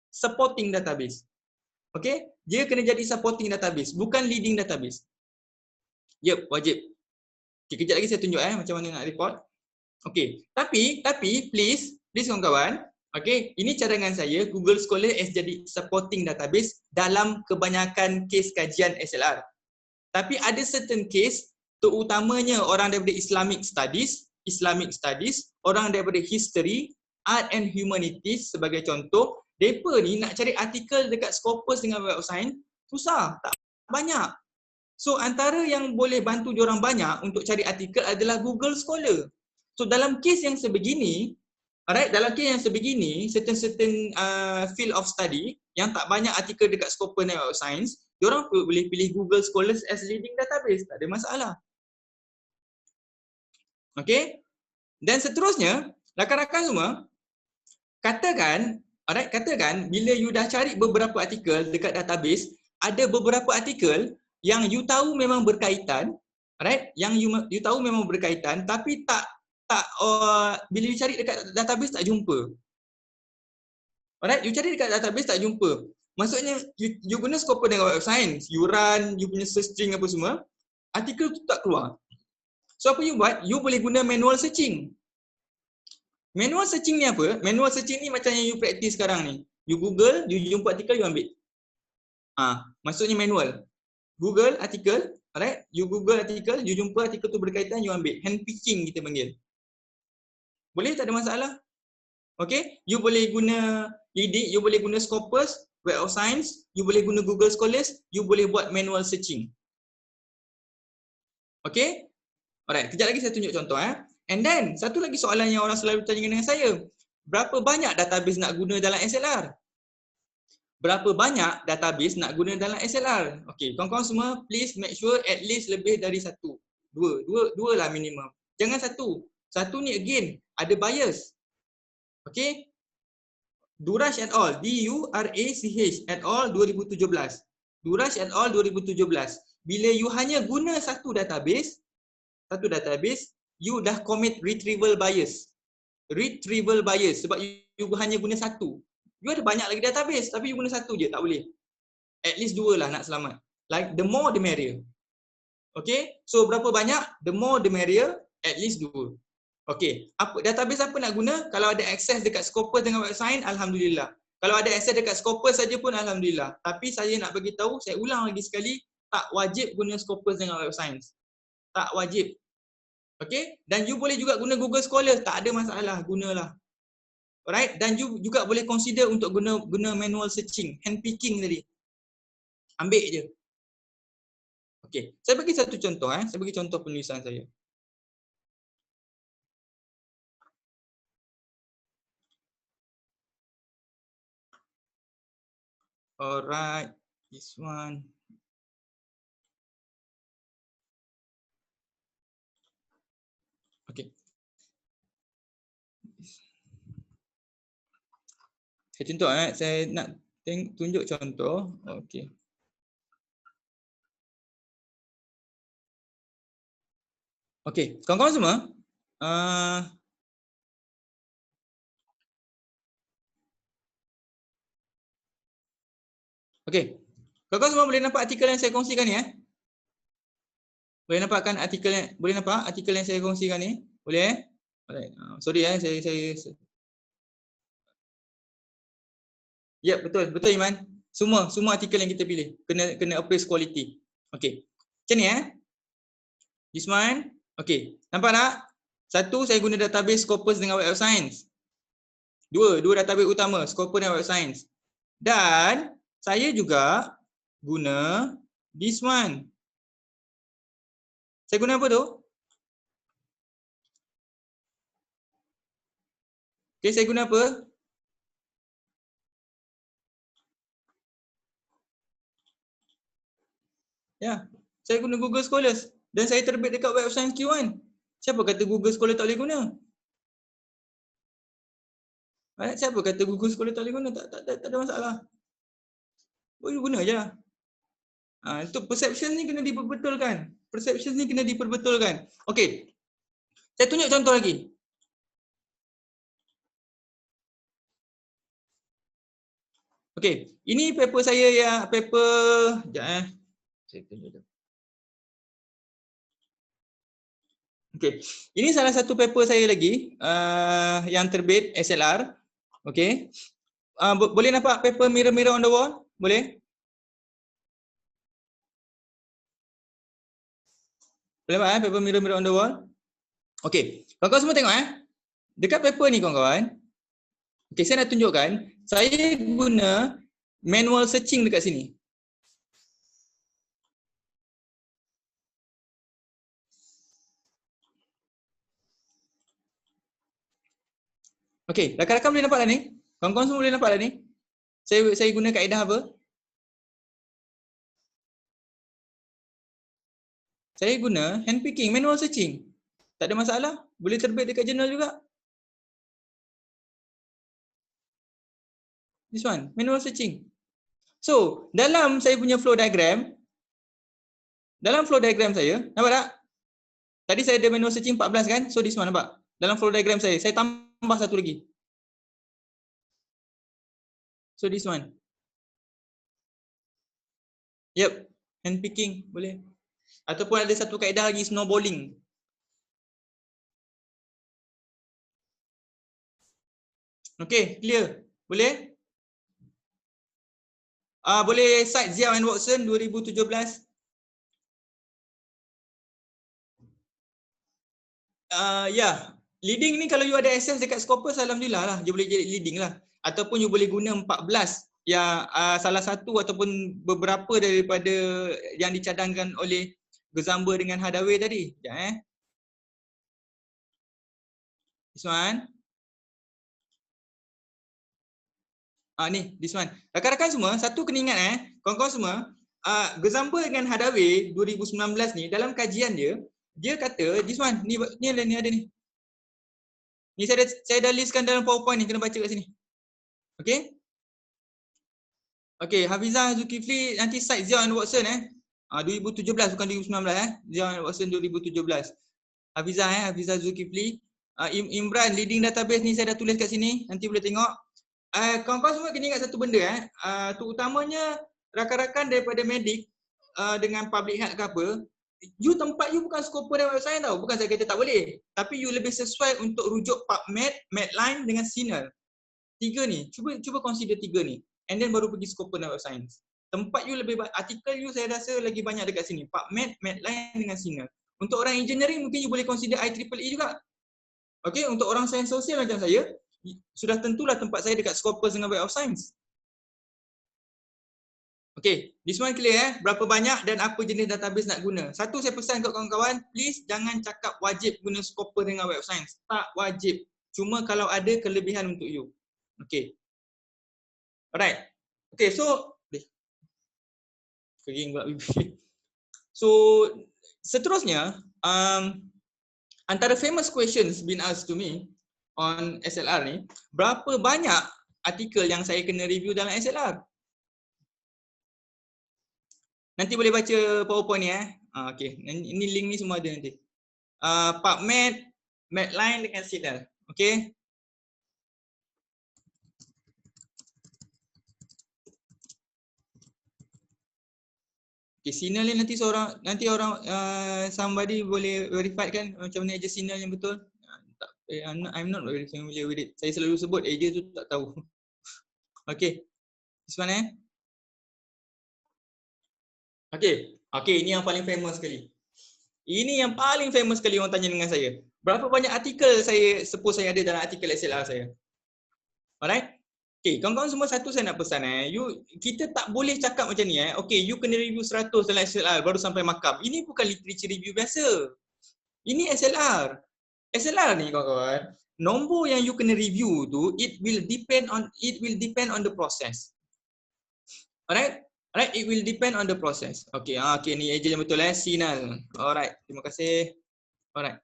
Supporting database. Okay? Dia kena jadi supporting database, bukan leading database. Yep, wajib. Okay, kejap lagi saya tunjuk macam mana nak report. Okay, tapi please kawan-kawan, okay, ini cadangan saya, Google Scholar as jadi supporting database dalam kebanyakan kes kajian SLR. Tapi ada certain case, terutamanya orang daripada Islamic Studies, orang daripada History, Art and Humanities sebagai contoh, mereka ni nak cari artikel dekat Scopus dengan Web of Science, susah, tak banyak. So antara yang boleh bantu diorang banyak untuk cari artikel adalah Google Scholar. So dalam kes yang sebegini, alright, dalam kes yang sebegini, certain field of study yang tak banyak artikel dekat Scopus dan Web of Science, diorang boleh pilih Google Scholars as leading database, tak ada masalah. Okay? Dan seterusnya, rakan-rakan semua, katakan bila you dah cari beberapa artikel dekat database, ada beberapa artikel yang you tahu memang berkaitan, alright? Yang you tahu memang berkaitan, tapi bila you cari dekat database tak jumpa. Alright, you cari dekat database tak jumpa. Maksudnya you guna Scopus dengan Web of Science, you run you punya search string apa semua, artikel tu tak keluar. So apa you buat? You boleh guna manual searching. Manual searching ni apa? Manual searching ni macam yang you practice sekarang ni. You Google, you jumpa artikel, you ambil. Maksudnya manual. Google artikel, alright? You Google artikel, you jumpa artikel tu berkaitan, you ambil. Hand picking kita panggil. Boleh, tak ada masalah. Okay? You boleh guna EDIC, you boleh guna Scopus, Web of Science, you boleh guna Google Scholars, you boleh buat manual searching. Okay? Alright, kejap lagi saya tunjuk contoh. And then, satu lagi soalan yang orang selalu tanya dengan saya. Berapa banyak database nak guna dalam SLR? Berapa banyak database nak guna dalam SLR? Okay, kawan-kawan semua, please make sure at least lebih dari satu. Dua lah minimum. Jangan satu. Satu ni again ada bias. Okay. Durach et al. D-U-R-A-C-H et al. 2017. Durach et al. 2017. Bila you hanya guna satu database, you dah commit retrieval bias. Retrieval bias sebab you hanya guna satu. You ada banyak lagi database tapi you guna satu je, tak boleh. At least dua lah nak selamat. Like the more the merrier. Okay, so berapa banyak? The more the merrier, at least dua. Okay, database apa nak guna? Kalau ada access dekat Scopus dengan Web of Science, alhamdulillah. Kalau ada access dekat Scopus saja pun alhamdulillah. Tapi saya nak bagi tahu, saya ulang lagi sekali, tak wajib guna Scopus dengan Web of Science. Tak wajib. Okay, dan you boleh juga guna Google Scholar, tak ada masalah, gunalah. Alright, dan you juga boleh consider untuk guna manual searching, hand picking tadi. Ambil je. Okay, saya bagi satu contoh saya bagi contoh penulisan saya. Alright, this one. Okay. Saya contoh saya nak tunjuk contoh. Okay. Okay, kawan-kawan semua. Okay, kawan-kawan semua boleh nampak artikel yang saya kongsikan ni Boleh nampak artikel yang saya kongsikan ni? Boleh Alright. Sorry saya Ya, betul Iman. Semua artikel yang kita pilih kena appraise quality. Okay. Macam ni This one. Okay. Nampak tak? Satu, saya guna database Scopus dengan Web of Science. Dua database utama, Scopus dan Web of Science. Dan saya juga guna this one. Saya guna apa tu? Okay, saya guna apa? Ya, saya guna Google Scholars dan saya terbit dekat Web of Science Q1. Siapa kata Google Scholar tak boleh guna? Siapa kata Google Scholar tak boleh guna? Tak ada masalah. Boleh guna je lah. Untuk perception ni kena diperbetulkan. Okey. Saya tunjuk contoh lagi. Okey, ini paper saya Saya tunjuk tu. Okey, ini salah satu paper saya lagi yang terbit SLR. Okey. Boleh nampak paper mirror on the wall? Boleh? Boleh nampak paper mirror on the wall? Okey, kawan-kawan semua tengok Dekat paper ni kawan-kawan. Okey, saya nak tunjukkan. Saya guna manual searching dekat sini. Okey, rakan-rakan boleh nampak dah ni? Kawan-kawan semua boleh nampak dah ni? Saya guna kaedah apa? Saya guna handpicking, manual searching. Tak ada masalah. Boleh terbit dekat jurnal juga. This one, manual searching. So, dalam saya punya flow diagram, saya, nampak tak? Tadi saya ada manual searching 14 kan? So, this one nampak? Dalam flow diagram saya tambah satu lagi. So, this one. Yep, handpicking boleh. Ataupun ada satu kaedah lagi, snowballing. Okay, clear? Boleh? Boleh cite Ziao and Watson 2017. Ya, leading ni kalau you ada access dekat Scopus, alhamdulillah lah, you boleh jadi leading lah. Ataupun you boleh guna 14 yang salah satu ataupun beberapa daripada yang dicadangkan oleh Gezamba dengan Hadaway tadi. Sekejap This one. Ni, this one. Rakan-rakan semua, satu kena ingat kawan-kawan semua, Gezamba dengan Hadaway 2019 ni dalam kajian dia Dia kata, this one, ni ada ni. Ni saya dah listkan dalam PowerPoint ni, kena baca kat sini. Okay? Okay, Hafizah Zulkifli nanti cite Zion and Watson 2017 bukan 2019 Zion and Watson 2017. Hafizah Zulkifli. Imran, leading database ni saya dah tulis kat sini, nanti boleh tengok. Kawan-kawan semua kena ingat satu benda terutamanya rakan-rakan daripada medik dengan public health ke apa, tempat you bukan skoper dan website tau. Bukan saya kata tak boleh, tapi you lebih sesuai untuk rujuk PubMed, Medline dengan Signal. Tiga ni, cuba consider tiga ni. And then baru pergi skoper dan website. Tempat you lebih artikel you saya rasa lagi banyak dekat sini. PubMed, Medline dengan Signal. Untuk orang engineering mungkin you boleh consider IEEE juga. Okay, untuk orang sains sosial macam saya, sudah tentulah tempat saya dekat Scopus dengan Web of Science. Okay, this one clear berapa banyak dan apa jenis database nak guna. Satu saya pesan kat kawan-kawan, please jangan cakap wajib guna Scopus dengan Web of Science. Tak wajib. Cuma kalau ada kelebihan untuk you. Okay. Alright. Okay, so so seterusnya, antara famous questions been asked to me on SLR ni, berapa banyak artikel yang saya kena review dalam SLR? Nanti boleh baca PowerPoint ni okay. Ini link ni semua ada nanti. PubMed, Medline dengan Signal. Okay. Okay, Signal ni nanti orang somebody boleh verify kan macam mana eja Signal yang betul. I'm not very familiar with it. Saya selalu sebut eja tu tak tahu. Okay. This one Okay, ini yang paling famous sekali. Ini yang paling famous sekali orang tanya dengan saya. Berapa banyak artikel suppose saya ada dalam artikel SLR saya? Alright? Okay, kawan-kawan semua satu saya nak pesan kita tak boleh cakap macam ni Okay, you kena review 100 dalam SLR baru sampai markup. Ini bukan literature review biasa. Ini SLR. SLR ni kawan-kawan, nombor yang you kena review tu it will depend on the process. Alright? Alright, it will depend on the process. Okay, ni eja yang betul Signal. Alright, terima kasih. Alright.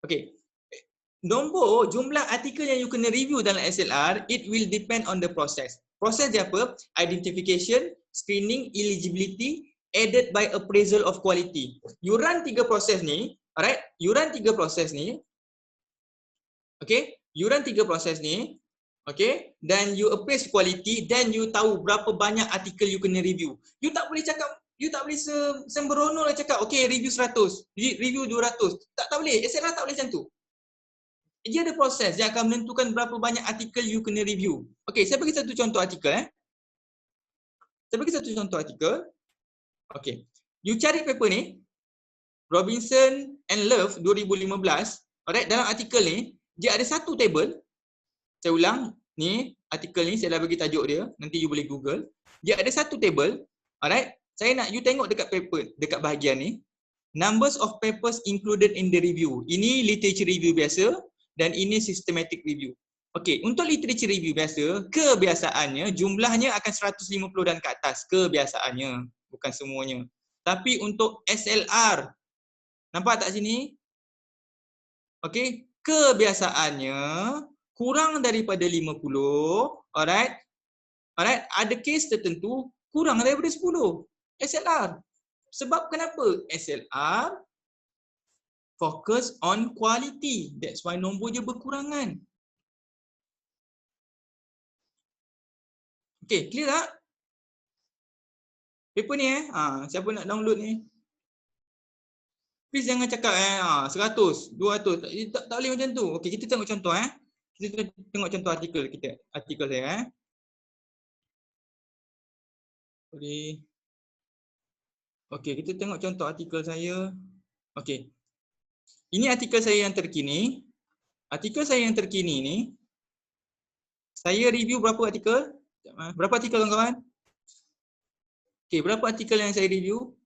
Okay. Jumlah artikel yang you kena review dalam SLR, it will depend on the process. Proses dia apa? Identification, screening, eligibility, added by appraisal of quality. You run 3 proses ni, alright? Okay? You run 3 proses ni. Okay, dan you appraise quality, then you tahu berapa banyak artikel you kena review. You tak boleh sembrono lah cakap, okay review 100, review 200. Tak boleh, SLR tak boleh macam tu. Dia ada proses yang akan menentukan berapa banyak artikel you kena review. Okay, saya bagi satu contoh artikel Okay, you cari paper ni, Robinson and Love 2015. Alright, dalam artikel ni, dia ada satu table. Saya ulang, ni artikel ni saya dah bagi tajuk dia, nanti you boleh Google. Dia ada satu table, alright? Saya nak you tengok dekat paper, dekat bahagian ni, numbers of papers included in the review. Ini literature review biasa dan ini systematic review. Okey, untuk literature review biasa, kebiasaannya jumlahnya akan 150 dan ke atas, kebiasaannya, bukan semuanya. Tapi untuk SLR, nampak tak sini? Okey, kebiasaannya kurang daripada 50, alright? Ada kes tertentu kurang daripada 10 SLR. Sebab kenapa? SLR focus on quality. That's why nombor dia berkurangan. Okay, clear tak? Paper ni siapa nak download ni? Please jangan cakap 100, 200. Tak boleh macam tu. Okay, kita tengok contoh Kita tengok contoh artikel saya Okey, kita tengok contoh artikel saya. Okey. Ini artikel saya yang terkini. Artikel saya yang terkini ni, saya review berapa artikel? Berapa artikel kawan-kawan? Okey, berapa artikel yang saya review?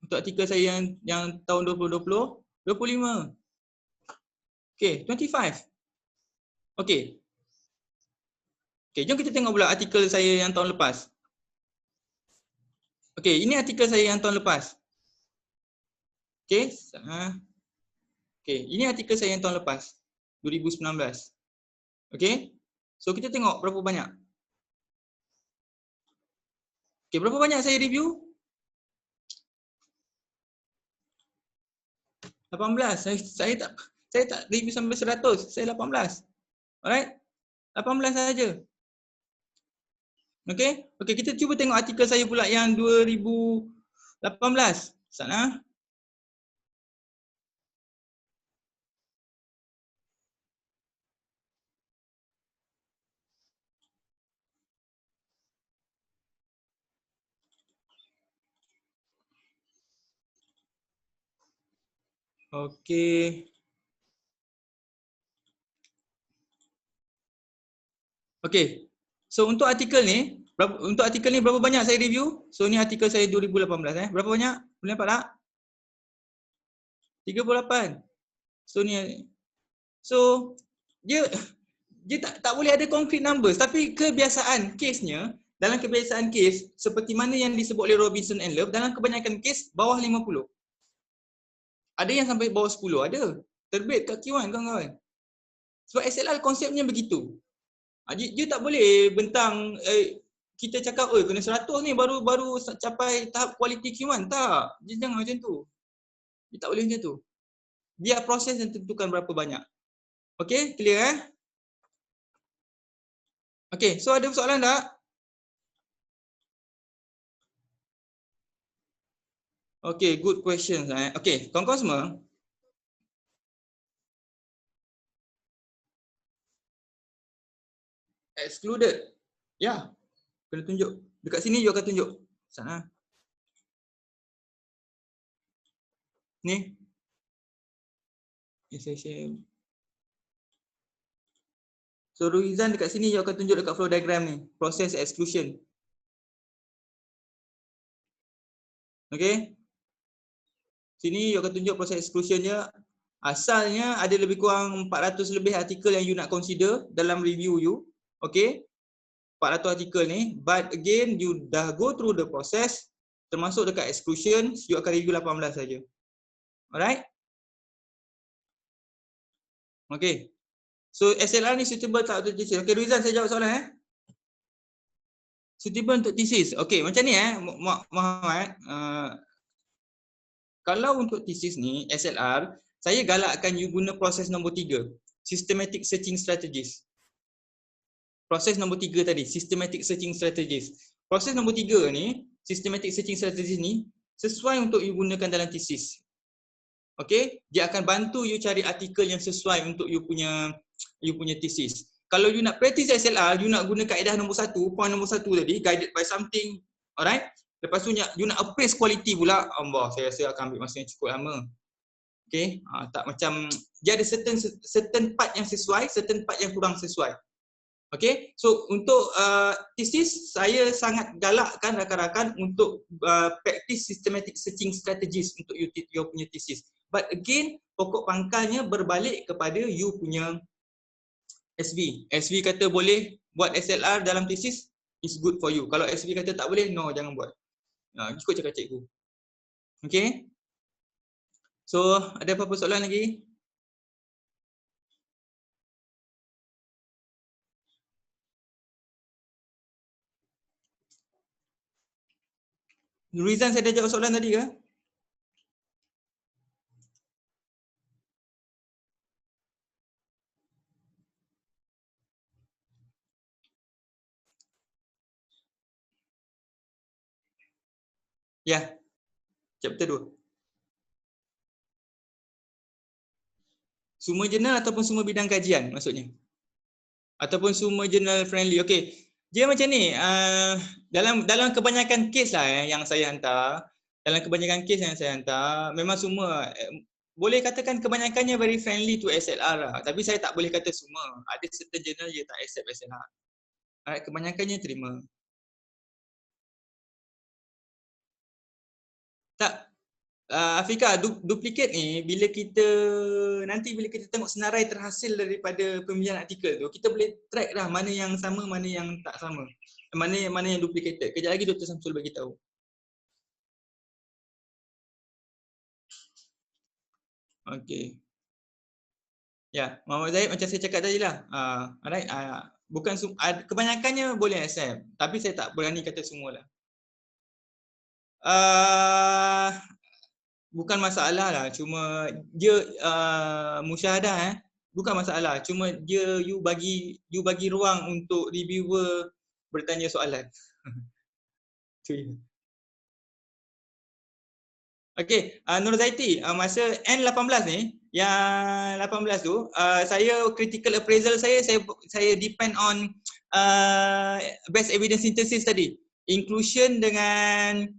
Untuk artikel saya yang tahun 2020, 25. Okey, 25. Okey. Okey, jom kita tengok pula artikel saya yang tahun lepas. Okey, ini artikel saya yang tahun lepas. Okey. Okey, ini artikel saya yang tahun lepas, 2019. Okey. So kita tengok berapa banyak. Okey, berapa banyak saya review? 18. Saya tak review sampai 100. Saya 18. Alright? 18 saja. Okey? Okey, kita cuba tengok artikel saya pula yang 2018. Sana. Okey. Okey. So untuk artikel ni berapa banyak saya review? So ni artikel saya 2018 Berapa banyak? Boleh nampak tak? 38. So ni, so dia tak boleh ada concrete numbers, tapi kebiasaan kesnya, dalam kebiasaan kes seperti mana yang disebut oleh Robinson and Love, dalam kebanyakan kes bawah 50. Ada yang sampai bawah 10, ada. Terbit kat Q1 kawan-kawan. Sebab SLR konsepnya begitu. Dia tak boleh bentang kita cakap kena 100 ni baru capai tahap quality Q1. Tak. Dia jangan macam tu. Dia tak boleh macam tu. Biar proses yang tentukan berapa banyak. Okey, clear Okey, so ada soalan tak? Okey, good questions Okey, kawan-kawan semua. Excluded. Ya. Kena tunjuk. Dekat sini you akan tunjuk. Sana. Ni. Saya share. So Ruizan dekat sini you akan tunjuk dekat flow diagram ni. Proses exclusion. Okey. Sini you akan tunjuk proses exclusion dia. Asalnya ada lebih kurang 400 lebih artikel yang you nak consider dalam review you. Okey. 400 artikel ni. But again you dah go through the process. Termasuk dekat exclusion, you akan review 18 saja. Alright? Okey. So SLR ni suitable tak untuk thesis? Okey, Ruizan saya jawab soalan Suitable untuk thesis. Okey, macam ni Muhammad. Kalau untuk thesis ni SLR, saya galakkan you guna proses nombor 3, systematic searching strategies. Proses nombor 3 tadi, systematic searching strategies. Proses nombor 3 ni, systematic searching strategies ni sesuai untuk you gunakan dalam thesis. Okey, dia akan bantu you cari artikel yang sesuai untuk you punya thesis. Kalau you nak practice SLR, you nak guna kaedah nombor 1, point nombor 1 tadi, guided by something. Alright? Lepas tu you nak appraise quality pula, saya rasa akan ambil masa yang cukup lama. Okey, tak macam dia ada certain part yang sesuai, certain part yang kurang sesuai. Okey, so untuk thesis saya sangat galakkan rakan-rakan untuk practice systematic searching strategies untuk you punya thesis. But again, pokok pangkalnya berbalik kepada you punya SV. SV kata boleh buat SLR dalam thesis, is good for you. Kalau SV kata tak boleh, no, jangan buat. Ikut cakap cikgu. Okay. So, ada apa-apa soalan lagi? Rizan, saya dah jawab soalan tadi ke? Ya. Chapter 2. Semua jurnal ataupun semua bidang kajian maksudnya? Ataupun semua jurnal friendly. Okey. Dia macam ni, dalam kebanyakan kes lah yang saya hantar, memang semua boleh katakan kebanyakannya very friendly to SLR lah. Tapi saya tak boleh kata semua. Ada certain jurnal dia tak accept SLR. Kebanyakannya terima. Tak. Afika, duplicate ni bila kita tengok senarai terhasil daripada pemilihan artikel tu, kita boleh track dah mana yang sama, mana yang tak sama. Mana yang duplicated. Kejap lagi Dr. Samsul bagi tahu. Okey. Ya, Muhammad Zahid macam saya cakap tadi lah. Alright, bukan kebanyakannya boleh accept, tapi saya tak berani kata semualah. Bukan masalah lah, cuma dia musyahadah bukan masalah, cuma dia you bagi ruang untuk reviewer bertanya soalan. Tu je. Okey, Nur Zaiti, masa N18 ni, yang 18 tu, saya critical appraisal saya depend on best evidence synthesis tadi. Inclusion dengan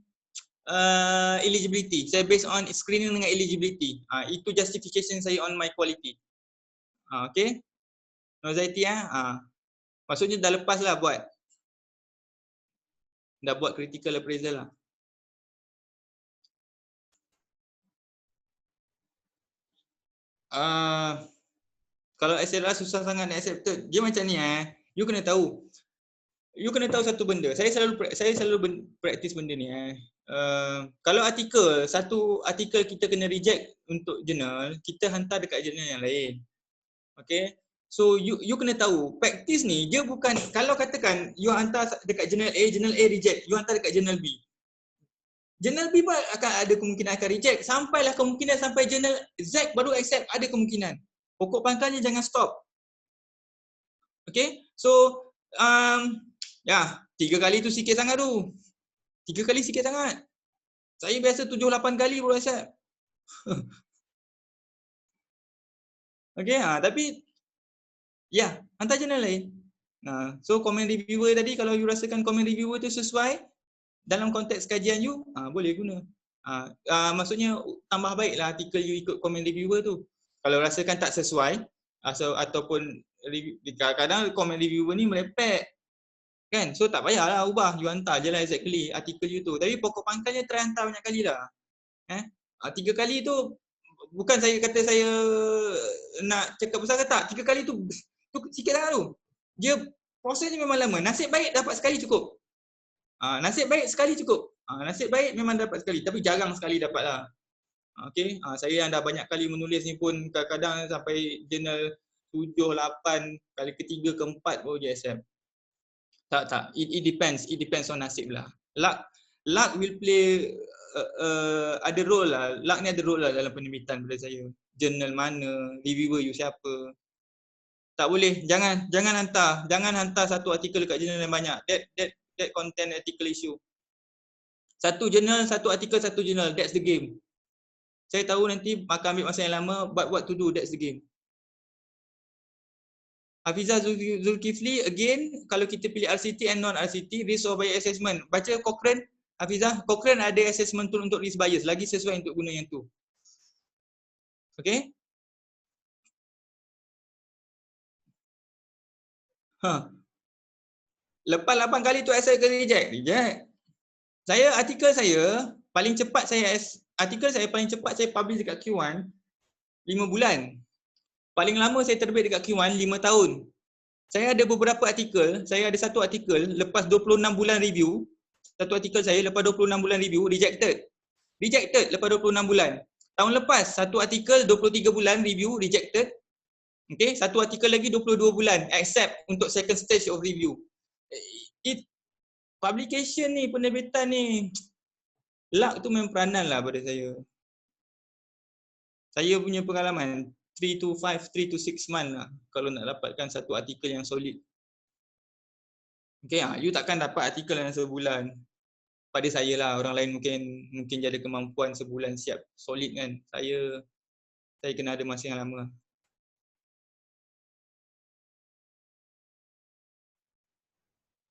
eligibility. Saya based on screening dengan eligibility. Itu justification saya on my quality. Okay, Nur Zaiti maksudnya dah lepas lah dah buat critical appraisal lah. Kalau SLR susah sangat nak accepted, dia macam ni you kena tahu satu benda. Saya selalu practice benda ni kalau satu artikel kita kena reject untuk jurnal, kita hantar dekat jurnal yang lain. Okay, so you kena tahu practice ni dia bukan, kalau katakan you hantar dekat jurnal A reject, you hantar dekat jurnal B, jurnal B pun akan ada kemungkinan akan reject, sampailah kemungkinan sampai jurnal Z baru accept, ada kemungkinan. Pokok pangkalnya jangan stop. Okay, so 3 kali tu sikit sangat tu. 3 kali sikit sangat. Saya biasa 7-8 kali baru accept. Okay, tapi hantar jurnal lain. So komen reviewer tadi, kalau you rasakan komen reviewer tu sesuai dalam konteks kajian you, boleh guna. Maksudnya tambah baiklah artikel you ikut komen reviewer tu. Kalau rasakan tak sesuai, ataupun kadang-kadang komen reviewer ni merepek. Kan? So tak payahlah ubah, you hantar je lah exactly artikel you tu. Tapi pokok pangkalnya try hantar banyak kali lah. 3 kali tu bukan saya kata saya nak cakap besar ke tak. 3 kali tu sikit sangat tu. Dia prosesnya memang lama. Nasib baik dapat sekali cukup. Nasib baik sekali cukup. Nasib baik memang dapat sekali, tapi jarang sekali dapat lah. Okay, saya yang dah banyak kali menulis ni pun kadang-kadang sampai jurnal 7, 8, kali ketiga, keempat baru je accept. Tak. It depends on nasib lah. Luck will play ada role lah. Luck ni ada role lah dalam penerbitan pada saya. Jurnal mana, reviewer you siapa. Tak boleh, jangan hantar satu artikel dekat jurnal yang banyak. That content article issue. Satu jurnal, satu artikel, satu jurnal. That's the game. Saya tahu nanti akan ambil masa yang lama, but what to do, that's the game. Hafizah Zulkifli, again, kalau kita pilih RCT and non-RCT, risk of bias assessment. Baca Cochrane, Hafizah, Cochrane ada assessment tool untuk risk bias. Lagi sesuai untuk guna yang tu. Okay? Lepas 8 kali tu accept ke reject? Artikel saya paling cepat saya publish dekat Q1 5 bulan. Paling lama saya terbit dekat Q1 5 tahun. Saya ada beberapa artikel, saya ada satu artikel lepas 26 bulan review, satu artikel saya lepas 26 bulan review rejected. Rejected lepas 26 bulan. Tahun lepas satu artikel 23 bulan review rejected. Okay, satu artikel lagi 22 bulan accept untuk second stage of review. Publication ni, penerbitan ni, luck tu memang peranan lah pada saya. Saya punya pengalaman 3 to 6 months lah kalau nak dapatkan satu artikel yang solid. Okay, you takkan dapat artikel yang sebulan. Pada saya lah, orang lain mungkin dia ada kemampuan sebulan siap solid kan. Saya kena ada masa yang lama.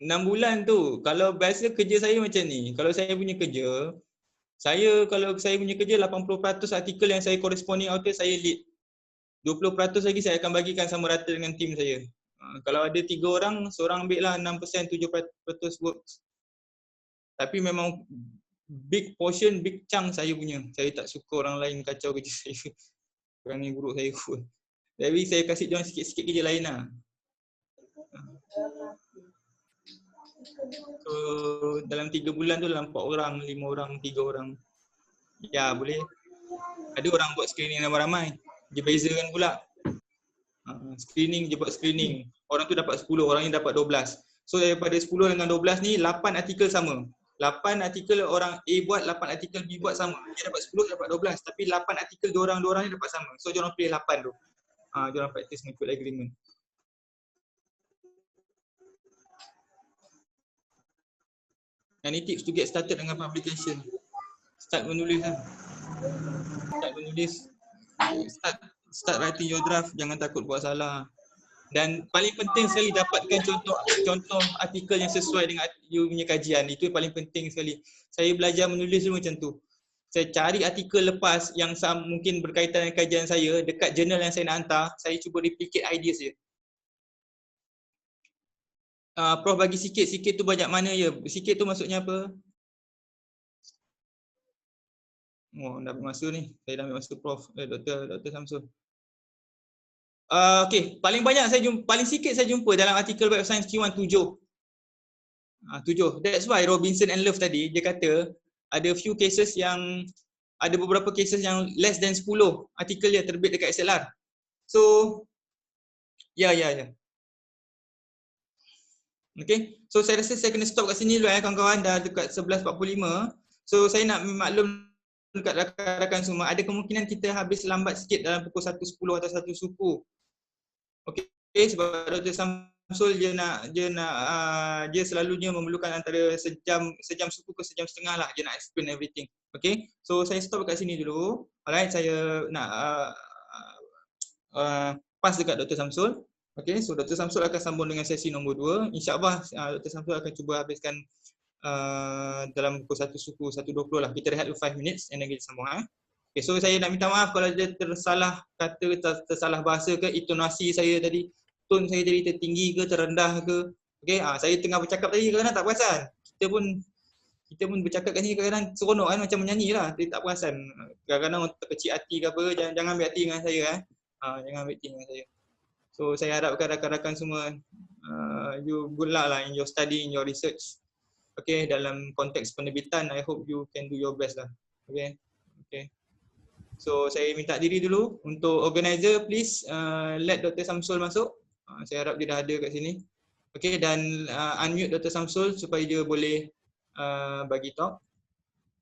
Enam bulan tu, kalau biasa kerja saya macam ni, kalau saya punya kerja 80% artikel yang saya corresponding author saya lead. 20% lagi saya akan bagikan sama rata dengan tim saya. Kalau ada 3 orang, seorang ambil lah 6%, 7% works. Tapi memang big portion, big chunk saya punya. Saya tak suka orang lain kacau kerja saya. Orang ni buruk saya pun. Tapi saya kasih diorang sikit-sikit kerja lain lah. So dalam 3 bulan tu dalam 4 orang, 5 orang, 3 orang. Ya boleh. Ada orang buat screening ramai-ramai. Dia bezakan pula. Screening je buat screening. Orang tu dapat 10, orang ni dapat 12. So daripada 10 dengan 12 ni 8 artikel sama. 8 artikel orang A buat, 8 artikel B buat sama. Dia dapat 10, dapat 12. Tapi 8 artikel dua orang ni dapat sama. So diorang pilih 8 tu. Diorang practice mengikut agreement. And ini tips to get started dengan publication. Start menulis lah. Start menulis. Start writing your draft. Jangan takut buat salah. Dan paling penting sekali dapatkan contoh artikel yang sesuai dengan you punya kajian. Itu yang paling penting sekali. Saya belajar menulis dulu macam tu. Saya cari artikel lepas yang mungkin berkaitan dengan kajian saya dekat jurnal yang saya nak hantar. Saya cuba replicate ideas je. Prof bagi sikit tu banyak mana ya? Sikit tu maksudnya apa? Oh, dah ambil masa ni. Saya dah ambil masa Prof. Dr. Samsul. Okey, paling sikit saya jumpa dalam artikel Web of Science Q1 7. 7. That's why Robinson and Love tadi dia kata ada few cases yang ada beberapa cases yang less than 10 artikel dia terbit dekat SLR. So ya. Okay, so saya rasa saya kena stop kat sini dulu kawan-kawan, dah dekat 11.45. So saya nak maklum dekat rakan-rakan semua, ada kemungkinan kita habis lambat sikit dalam pukul 1.10 atau 1 suku. Okay, sebab Dr. Samsul dia selalunya memerlukan antara sejam suku ke sejam setengah lah dia nak explain everything. Okay, so saya stop kat sini dulu. Alright, saya nak pass dekat Dr. Samsul. Okay, so Dr. Samsul akan sambung dengan sesi nombor 2. InsyaAllah Dr. Samsul akan cuba habiskan dalam pukul 1 suku 1.20 lah. Kita rehat 5 minutes and then kita sambung. Okay, so saya nak minta maaf kalau dia tersalah kata, tersalah bahasa ke, intonasi saya tadi, tone saya tadi tertinggi ke, terendah ke. Okay, saya tengah bercakap tadi kadang-kadang tak perasan. Kita pun bercakap kat sini kadang-kadang seronok kan, macam menyanyi lah, tapi tak perasan. Kadang-kadang orang terkecil hati ke apa, jangan ambil hati dengan saya. Jangan ambil hati dengan saya. So saya harapkan rakan-rakan semua you good luck lah in your study, in your research. Okay, dalam konteks penerbitan, I hope you can do your best lah. Okay. So saya minta diri dulu. Untuk organizer, please let Dr. Samsul masuk. Saya harap dia dah ada kat sini. Okay, dan unmute Dr. Samsul supaya dia boleh bagi talk.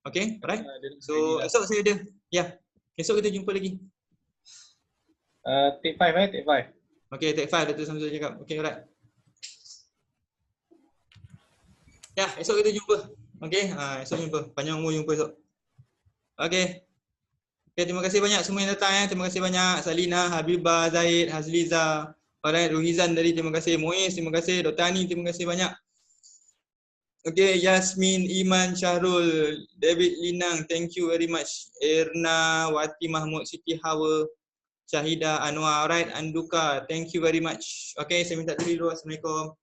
Okay, alright. So esok saya ada. Ya, esok kita jumpa lagi. Take 5 take 5. Okay, take 5 Dr. Samsul cakap. Okay, alright. Ya, esok kita jumpa. Okay, esok jumpa. Panjang umur jumpa esok. Okay. Okay, terima kasih banyak semua yang datang. Terima kasih banyak. Salina, Habibah, Zaid, Hazliza, alright, Ruhizan tadi, terima kasih. Muiz, terima kasih. Dr. Ani, terima kasih banyak. Okay, Yasmin, Iman, Syahrul, David Linang, thank you very much. Erna, Wati Mahmud, Siti Hawa, Syahida, Anwar, alright, Anduka, thank you very much. Okay, saya minta diri dulu. Assalamualaikum.